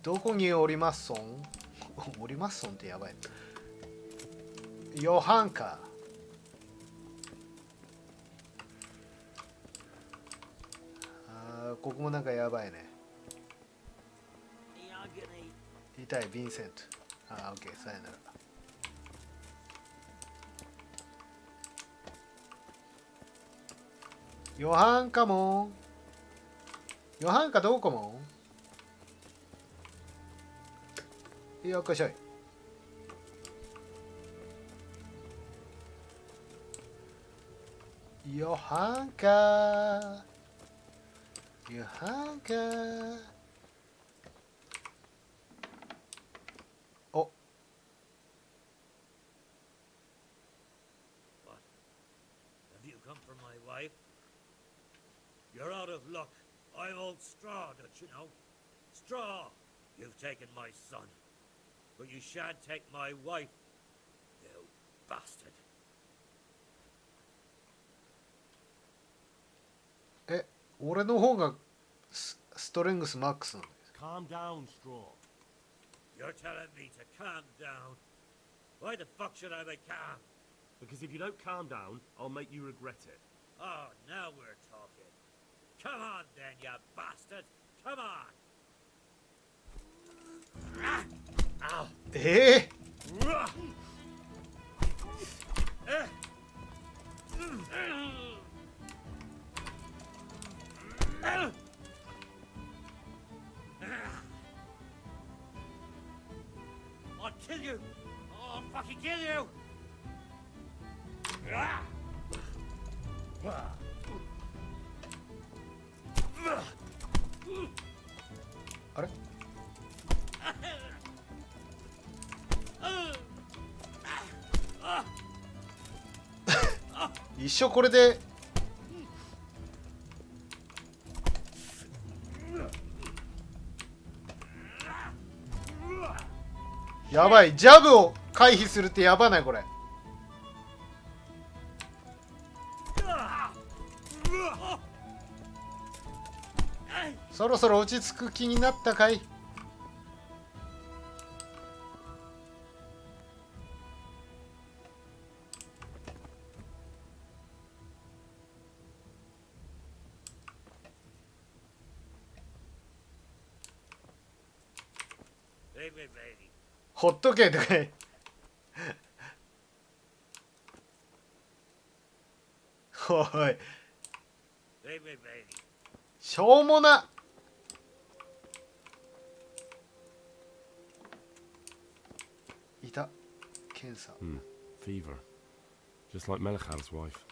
どこにおりますそんおりますそんってやばい。ヨハンカ。ここもなんかやばいね。痛い、ヴィンセント。ああ、オッケー、さよなら。ヨハンカもん。ヨハンカどこもん。よっこいしょい。ヨハンカ。ヨハンカ。お。What? Have you come for my wife? You're out of luck. I'm old Straw, don't you know? Straw! You've taken my son. But you shan't take my wife, you bastard. え、俺の方がストレングスマックスなんです。Calm down, Straw. You're telling me to calm down? Why the fuck should I be calm? Because if you don't calm down, I'll make you regret it. Oh, now we're talking. Come on then, you bastard! Come on! Ow! ！I'll kill you! I'll fucking kill you! あれ一生これでやばい、ジャブを回避するってやばないこれ。そろそろ落ち着く気になったかい？ほっとけとかい。おい、しょうもな。いた、検査。Fever. Just like Melekhar's wife.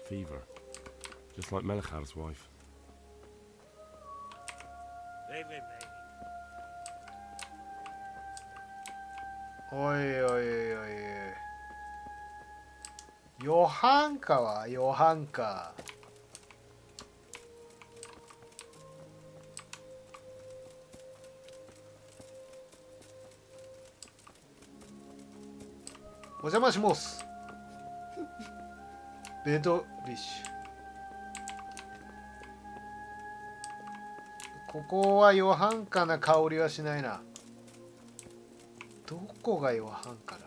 Fever. Just like Melekhar's wife.おいおいおいおい。ヨハンカはヨハンカ。お邪魔します。ベドリッシュ。ここはヨハンカな香りはしないな。どこがヨハンカだ？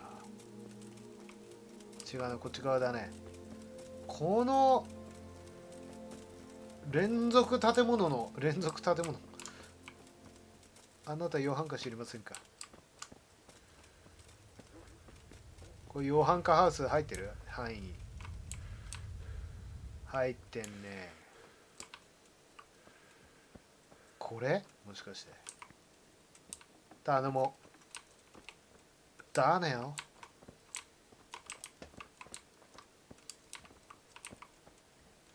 違うな、こっち側だね。この連続建物の連続建物。あなたヨハンカ知りませんか？これヨハンカハウス入ってる？範囲に入ってんね。これもしかして頼もう。だねよ。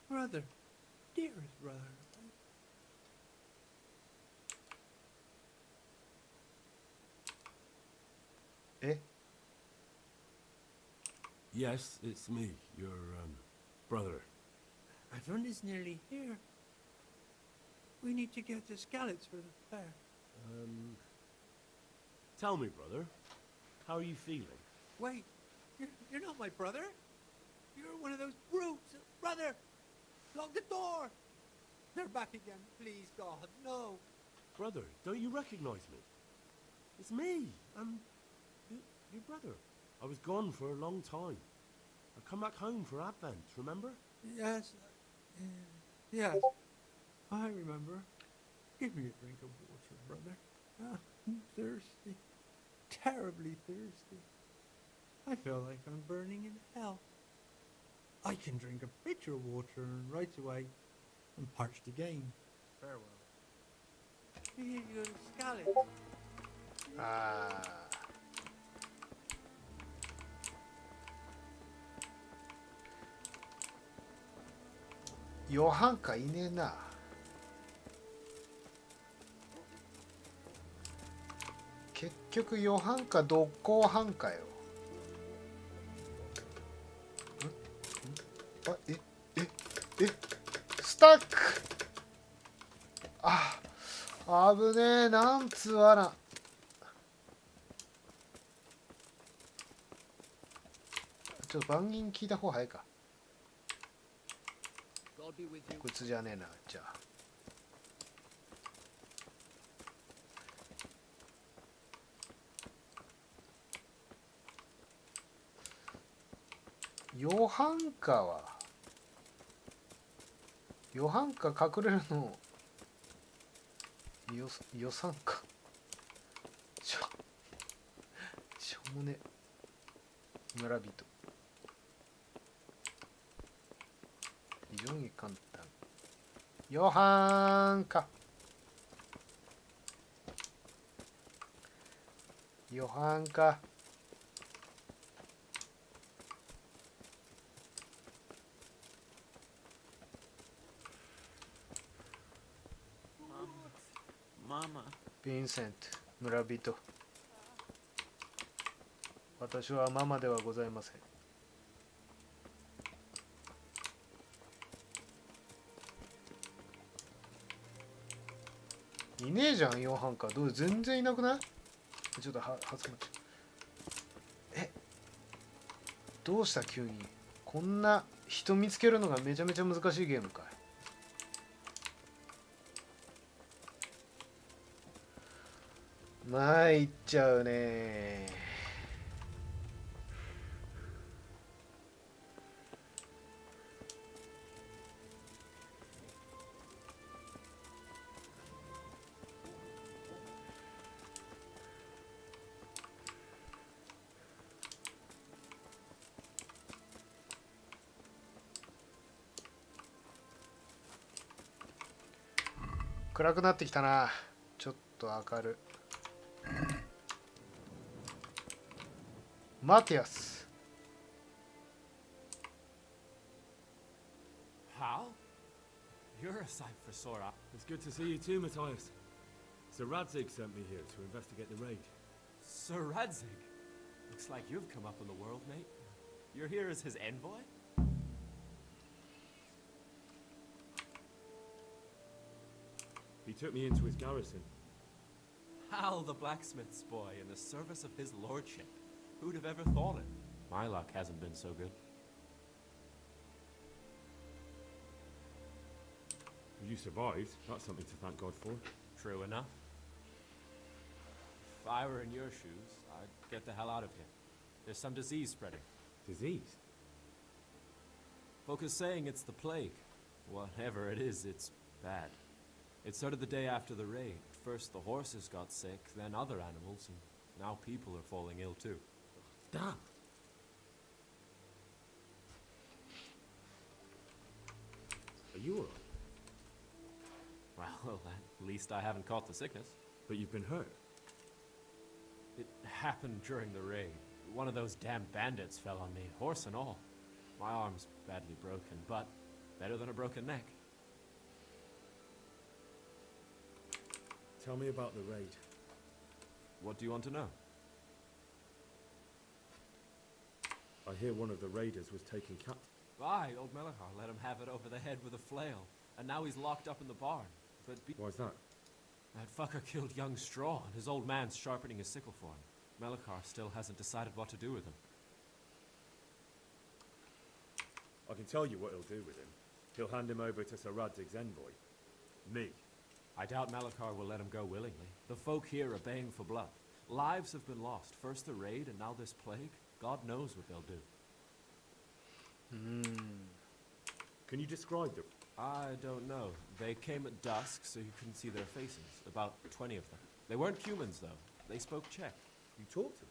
Brother, dearest brother. Yes, it's me, your brother. My friend is nearly here. We need to get the scallops for the fair. Tell me, brother, how are you feeling? Wait, you're not my brother? You're one of those brutes. Brother, lock the door. They're back again. Please, God, no. Brother, don't you recognize me? It's me. I'm your brother. I was gone for a long time. I come back home for Advent, remember? Yes. Yes. I remember. Give me a drink of water, brother. I'm thirsty. Terribly thirsty. I feel like I'm burning in hell. I can drink a pitcher of water and right away I'm parched again. Farewell. Here you go, Scarlet. Ah. ヨハンカいねえな。結局ヨハンカどこハンカよ。スタック。あ、危ねえ、なんつわな。ちょっと番組聞いた方が早いか。こいつじゃねえな。じゃあヨハンカはヨハンカ隠れるの予算かしょうもね村人非常に簡単。ヨハンカヨハンカヴィンセント村人、私はママではございません。いねえじゃんヨハンカ。どう全然いなくない？ちょっとは挟まっちゃう。どうした急に。こんな人見つけるのがめちゃめちゃ難しいゲームかい。参っちゃうね。暗くなってきたな。ちょっと明る。マティアス。Hal? You're a sight for sore eyes. It's good to see you too, Matthias. Sir Radzig sent me here to investigate the raid. Sir Radzig? Looks like you've come up in the world, mate. You're here as his envoy? He took me into his garrison. Hal, the blacksmith's boy, in the service of his lordship. Who'd have ever thought it? My luck hasn't been so good. You survived. That's something to thank God for. True enough. If I were in your shoes, I'd get the hell out of here. There's some disease spreading. Disease? Folk is saying it's the plague. Whatever it is, it's bad. It started the day after the raid. First the horses got sick, then other animals, and now people are falling ill too. Damn. Are you alright? Well, at least I haven't caught the sickness. But you've been hurt? It happened during the raid. One of those damn bandits fell on me, horse and all. My arm's badly broken, but better than a broken neck. Tell me about the raid. What do you want to know? I hear one of the raiders was taken captive. Aye, old Melachar let him have it over the head with a flail, and now he's locked up in the barn. But why's that? That fucker killed young Straw, and his old man's sharpening his sickle for him. Melachar still hasn't decided what to do with him. I can tell you what he'll do with him. He'll hand him over to Sir Radzig's envoy. Me. I doubt Melachar will let him go willingly. The folk here are baying for blood. Lives have been lost. First the raid, and now this plague. God knows what they'll do. Can you describe them? I don't know. They came at dusk, so you couldn't see their faces. About 20 of them. They weren't humans, though. They spoke Czech. You talked to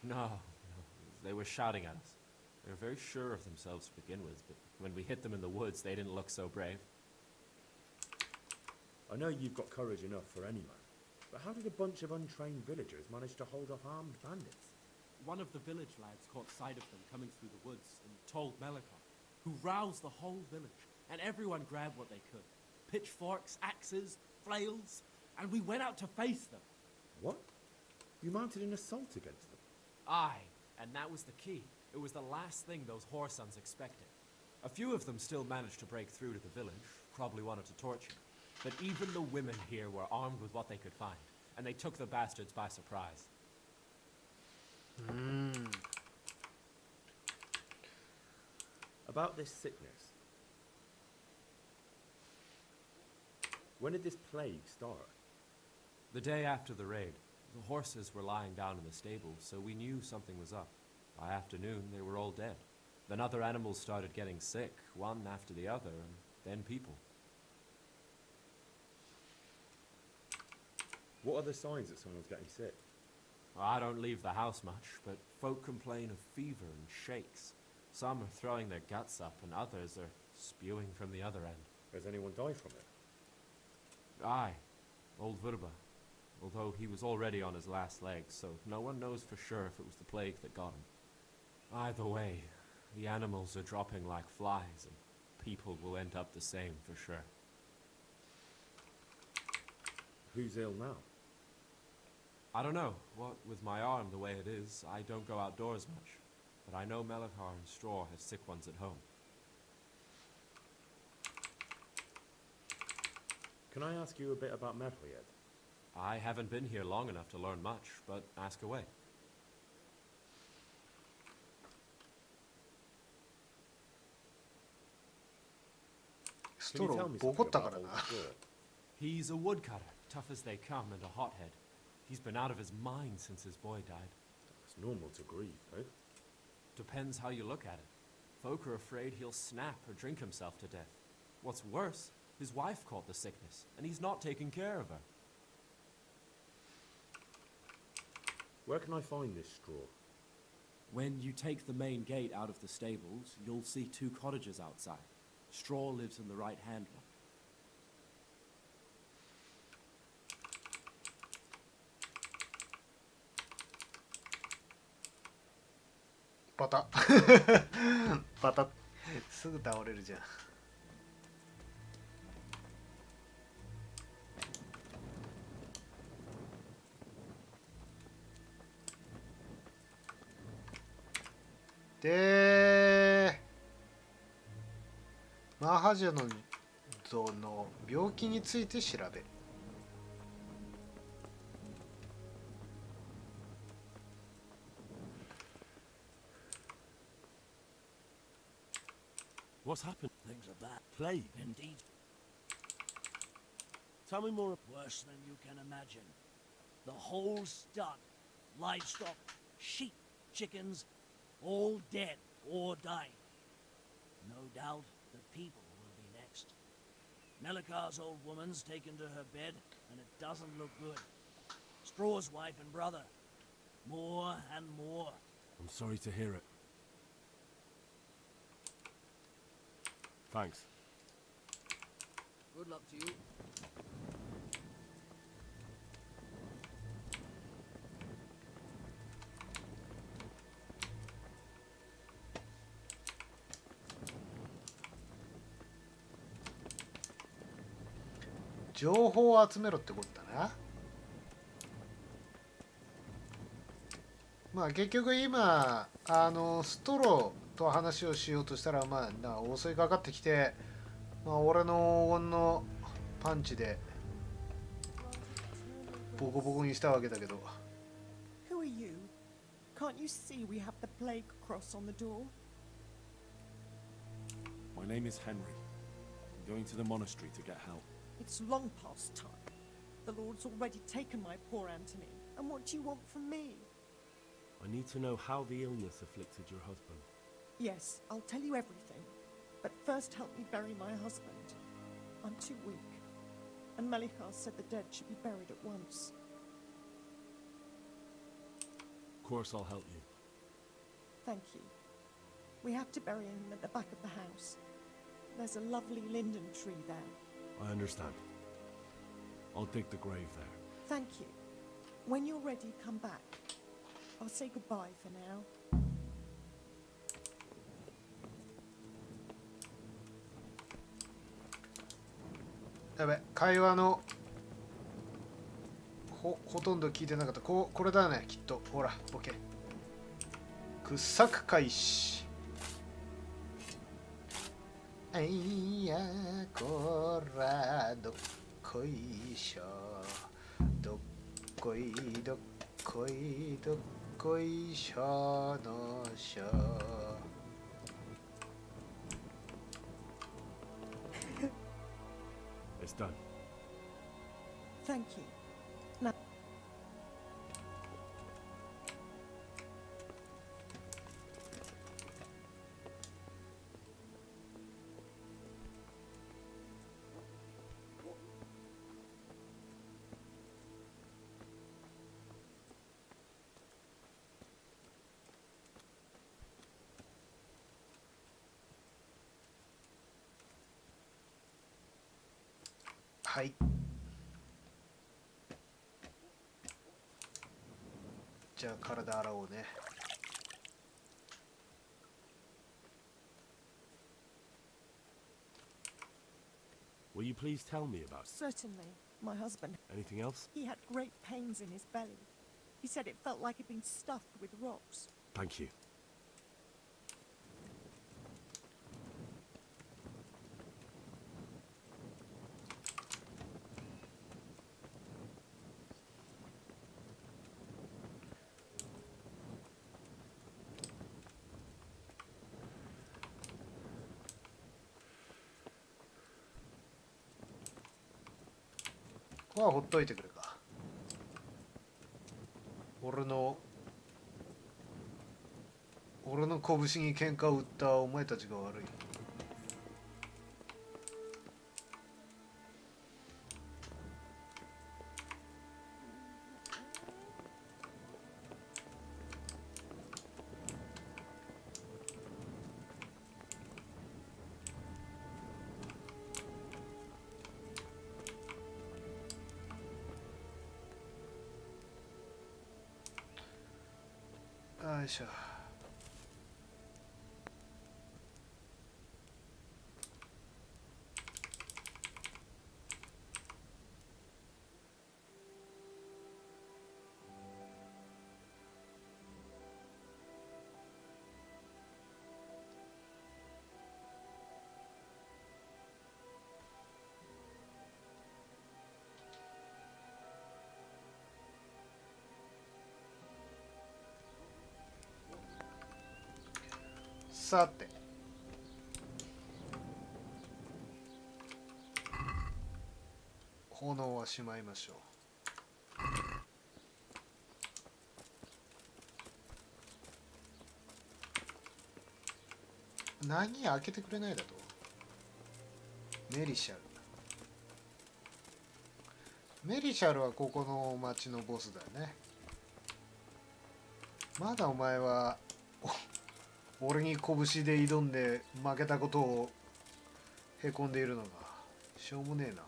them? No. They were shouting at us. They were very sure of themselves to begin with, but when we hit them in the woods, they didn't look so brave. I know you've got courage enough for any man, but how did a bunch of untrained villagers manage to hold off armed bandits? One of the village lads caught sight of them coming through the woods and told Melachar, who roused the whole village, and everyone grabbed what they could. Pitchforks, axes, flails, and we went out to face them. What? You mounted an assault against them? Aye, and that was the key. It was the last thing those whoresons expected. A few of them still managed to break through to the village, probably wanted to torture. But even the women here were armed with what they could find, and they took the bastards by surprise. About this sickness. When did this plague start? The day after the raid. The horses were lying down in the stable, so we knew something was up. By afternoon, they were all dead. Then other animals started getting sick, one after the other, and then people. What are the signs that someone's getting sick? I don't leave the house much, but folk complain of fever and shakes. Some are throwing their guts up, and others are spewing from the other end. Has anyone died from it? Aye, old Verba. Although he was already on his last legs, so no one knows for sure if it was the plague that got him. Either way, the animals are dropping like flies, and people will end up the same for sure. Who's ill now? I don't know. What with my arm the way it is, I don't go outdoors much. But I know Melachar and Straw have sick ones at home. Can I ask you a bit about Merliet? I haven't been here long enough to learn much, but ask away. ストローボコったからな。 He's a woodcutter, tough as they come and a hothead. He's been out of his mind since his boy died. It's normal to grieve, eh? Depends how you look at it. Folk are afraid he'll snap or drink himself to death. What's worse, his wife caught the sickness, and he's not taking care of her. Where can I find this straw? When you take the main gate out of the stables, you'll see 2 cottages outside. Straw lives in the right-hand one. パタパタすぐ倒れるじゃん。でマハジャの像の病気について調べる。What's happened? Things are bad. Plague? Indeed. Tell me more. Worse than you can imagine. The whole stud, livestock, sheep, chickens, all dead or dying. No doubt the people will be next. Melikar's old woman's taken to her bed, and it doesn't look good. Straw's wife and brother. More and more. I'm sorry to hear it. Thanks. Good luck to you.「情報を集めろ」ってことだな。まあ結局今ストローと話をしようとしたらまあ襲いかかってきて、まあ、俺の黄金のパンチでボコボコにしたわけだけど。 Who are you? Can't you see we have the plague cross on the door? My name is Henry. I'm going to the monastery to get help. It's long past time. The Lord's already taken my poor Anthony. And what do you want from me? I need to know how the illness afflicted your husband. Yes, I'll tell you everything. But first help me bury my husband. I'm too weak. And Melikar said the dead should be buried at once. Of course I'll help you. Thank you. We have to bury him at the back of the house. There's a lovely linden tree there. I understand. I'll dig the grave there. Thank you. When you're ready, come back. I'll say goodbye for now. やべ、会話のほとんど聞いてなかった。これだね、きっと。ほら、OK。掘削開始。あいやこらどっこいしょ。どっこいどっこいどっこいしょのしょ。It's done. Thank you. Now,はい。じゃあ体洗おうね。Will you please tell me about it? certainly, my husband. Anything else? He had great pains in his belly. He said it felt like it'd been stuffed with rocks. Thank you. こはほっといてくれか。俺の拳に喧嘩を売ったお前たちが悪い。よいしょ。さて、炎はしまいましょう。何開けてくれないだと。メリシャル。メリシャルはここの町のボスだよね。まだお前は俺に拳で挑んで負けたことをへこんでいるのがしょうもねえな。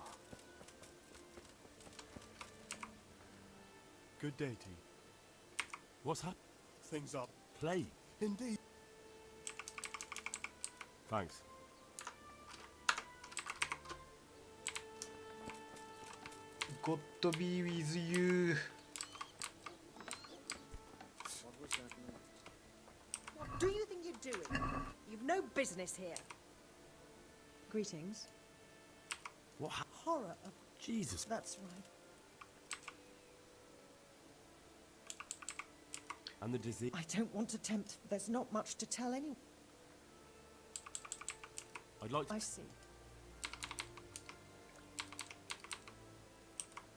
Good day, T. What's up? Things are plague. Indeed. Thanks. God be with you. What do you think you're doing? You've no business here. Greetings. What? Horror of... Jesus. That's right. And the disease. I don't want to tempt. There's not much to tell anyone. I'd like to... I see.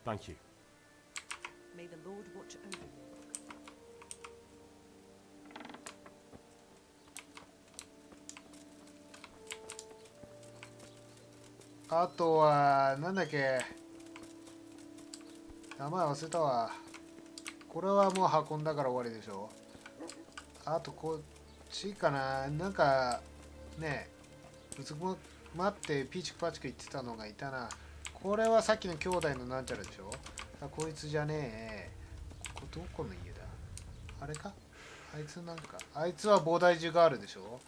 Thank you. May the Lord watch over you. あとはなんだっけ、名前忘れたわ。これはもう運んだから終わりでしょ。あとこっちかな。なんかね、うつむまってピチクパチク言ってたのがいたな。これはさっきの兄弟のなんちゃらでしょ。あ、こいつじゃねえ。ここどこの家だ。あれか、あいつなんか、あいつは菩提樹ガールでしょ。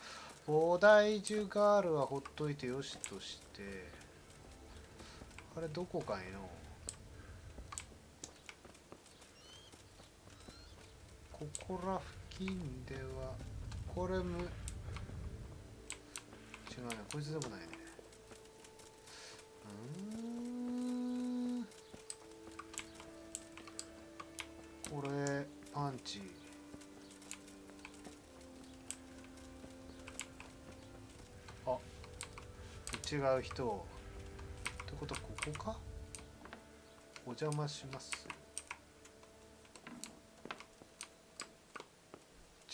菩提樹ガールはほっといてよしとして、あれどこかいの。ここら付近ではこれむ違うね、こいつでもないね。これパンチ。あ、違う人ってことはここか。お邪魔します。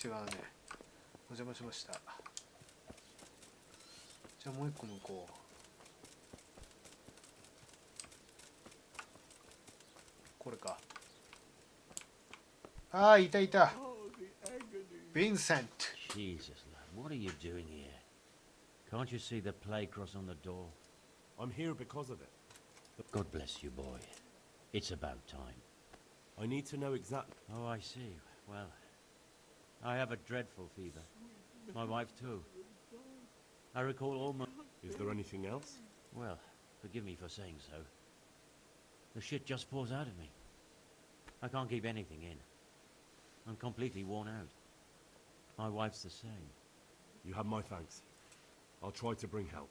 違うね、お邪魔しました。じゃあもう一個向こう。これか。ああ、いたいた。ヴィンセント。 Jesus, lad, what are you doing here? Can't you see the plague cross on the door? I'm here because of it. God bless you, boy. It's about time. I need to know exactly. Oh, I see. Well, I have a dreadful fever. My wife too. I recall all my... Is there anything else? Well, forgive me for saying so. The shit just pours out of me. I can't keep anything in. I'm completely worn out. My wife's the same. You have my thanks. I'll try to bring help.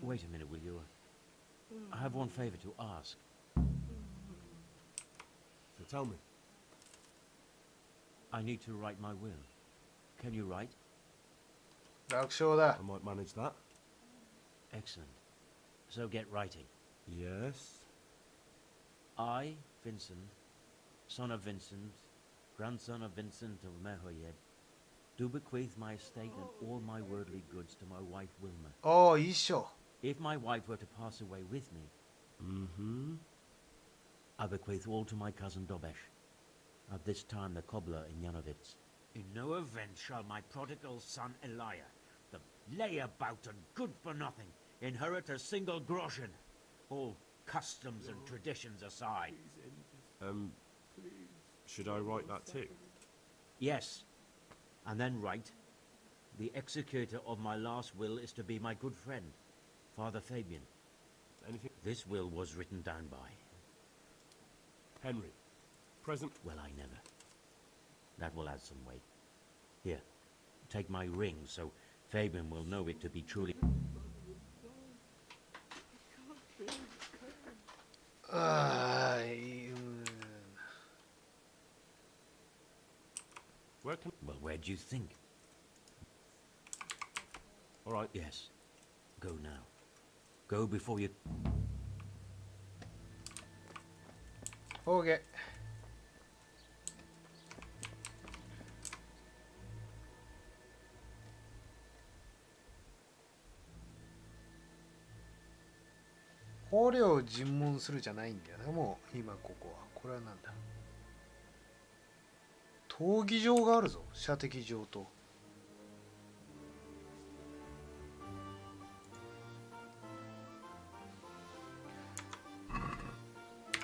Wait a minute, will you? I have one favor to ask. So tell me. I need to write my will. Can you write? 楽勝だ。 I might manage that. Excellent. So get writing. Yes. I, Vincent, son of Vincent, grandson of Vincent of Mehoyed, do bequeath my estate and all my worldly goods to my wife Wilma. おお、一緒。 If my wife were to pass away with me, I bequeath all to my cousin Dobesh, at this time the cobbler in Yanovitz. In no event shall my prodigal son Elia, the layabout and good for nothing, inherit a single groschen, all customs and traditions aside. Should I write that too? Yes, and then write, the executor of my last will is to be my good friend, Father Fabian. Anything? This will was written down by Henry. Present? Well, I never. That will add some weight. Here, take my ring so Fabian will know it to be truly... Where can... Well, where do you think? All right. Yes. Go now. Go before you... OK。捕虜を尋問するじゃないんだよな、もう今ここは。これはなんだ。闘技場があるぞ、射的場と。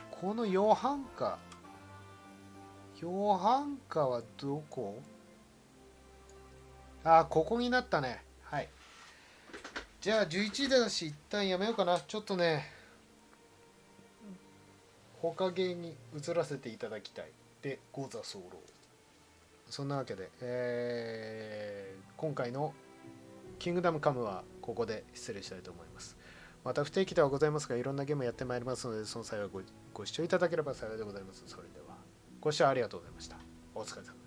このヨハンカはどこ？あ、ここになったね。はい。じゃあ11時だし一旦やめようかな。ちょっとね、他芸に移らせていただきたい。で、ゴザソーロー。そんなわけで、今回のキングダムカムはここで失礼したいと思います。また不定期ではございますが、いろんなゲームやってまいりますので、その際はご視聴いただければ幸いでございます。それでは、ご視聴ありがとうございました。お疲れ様です。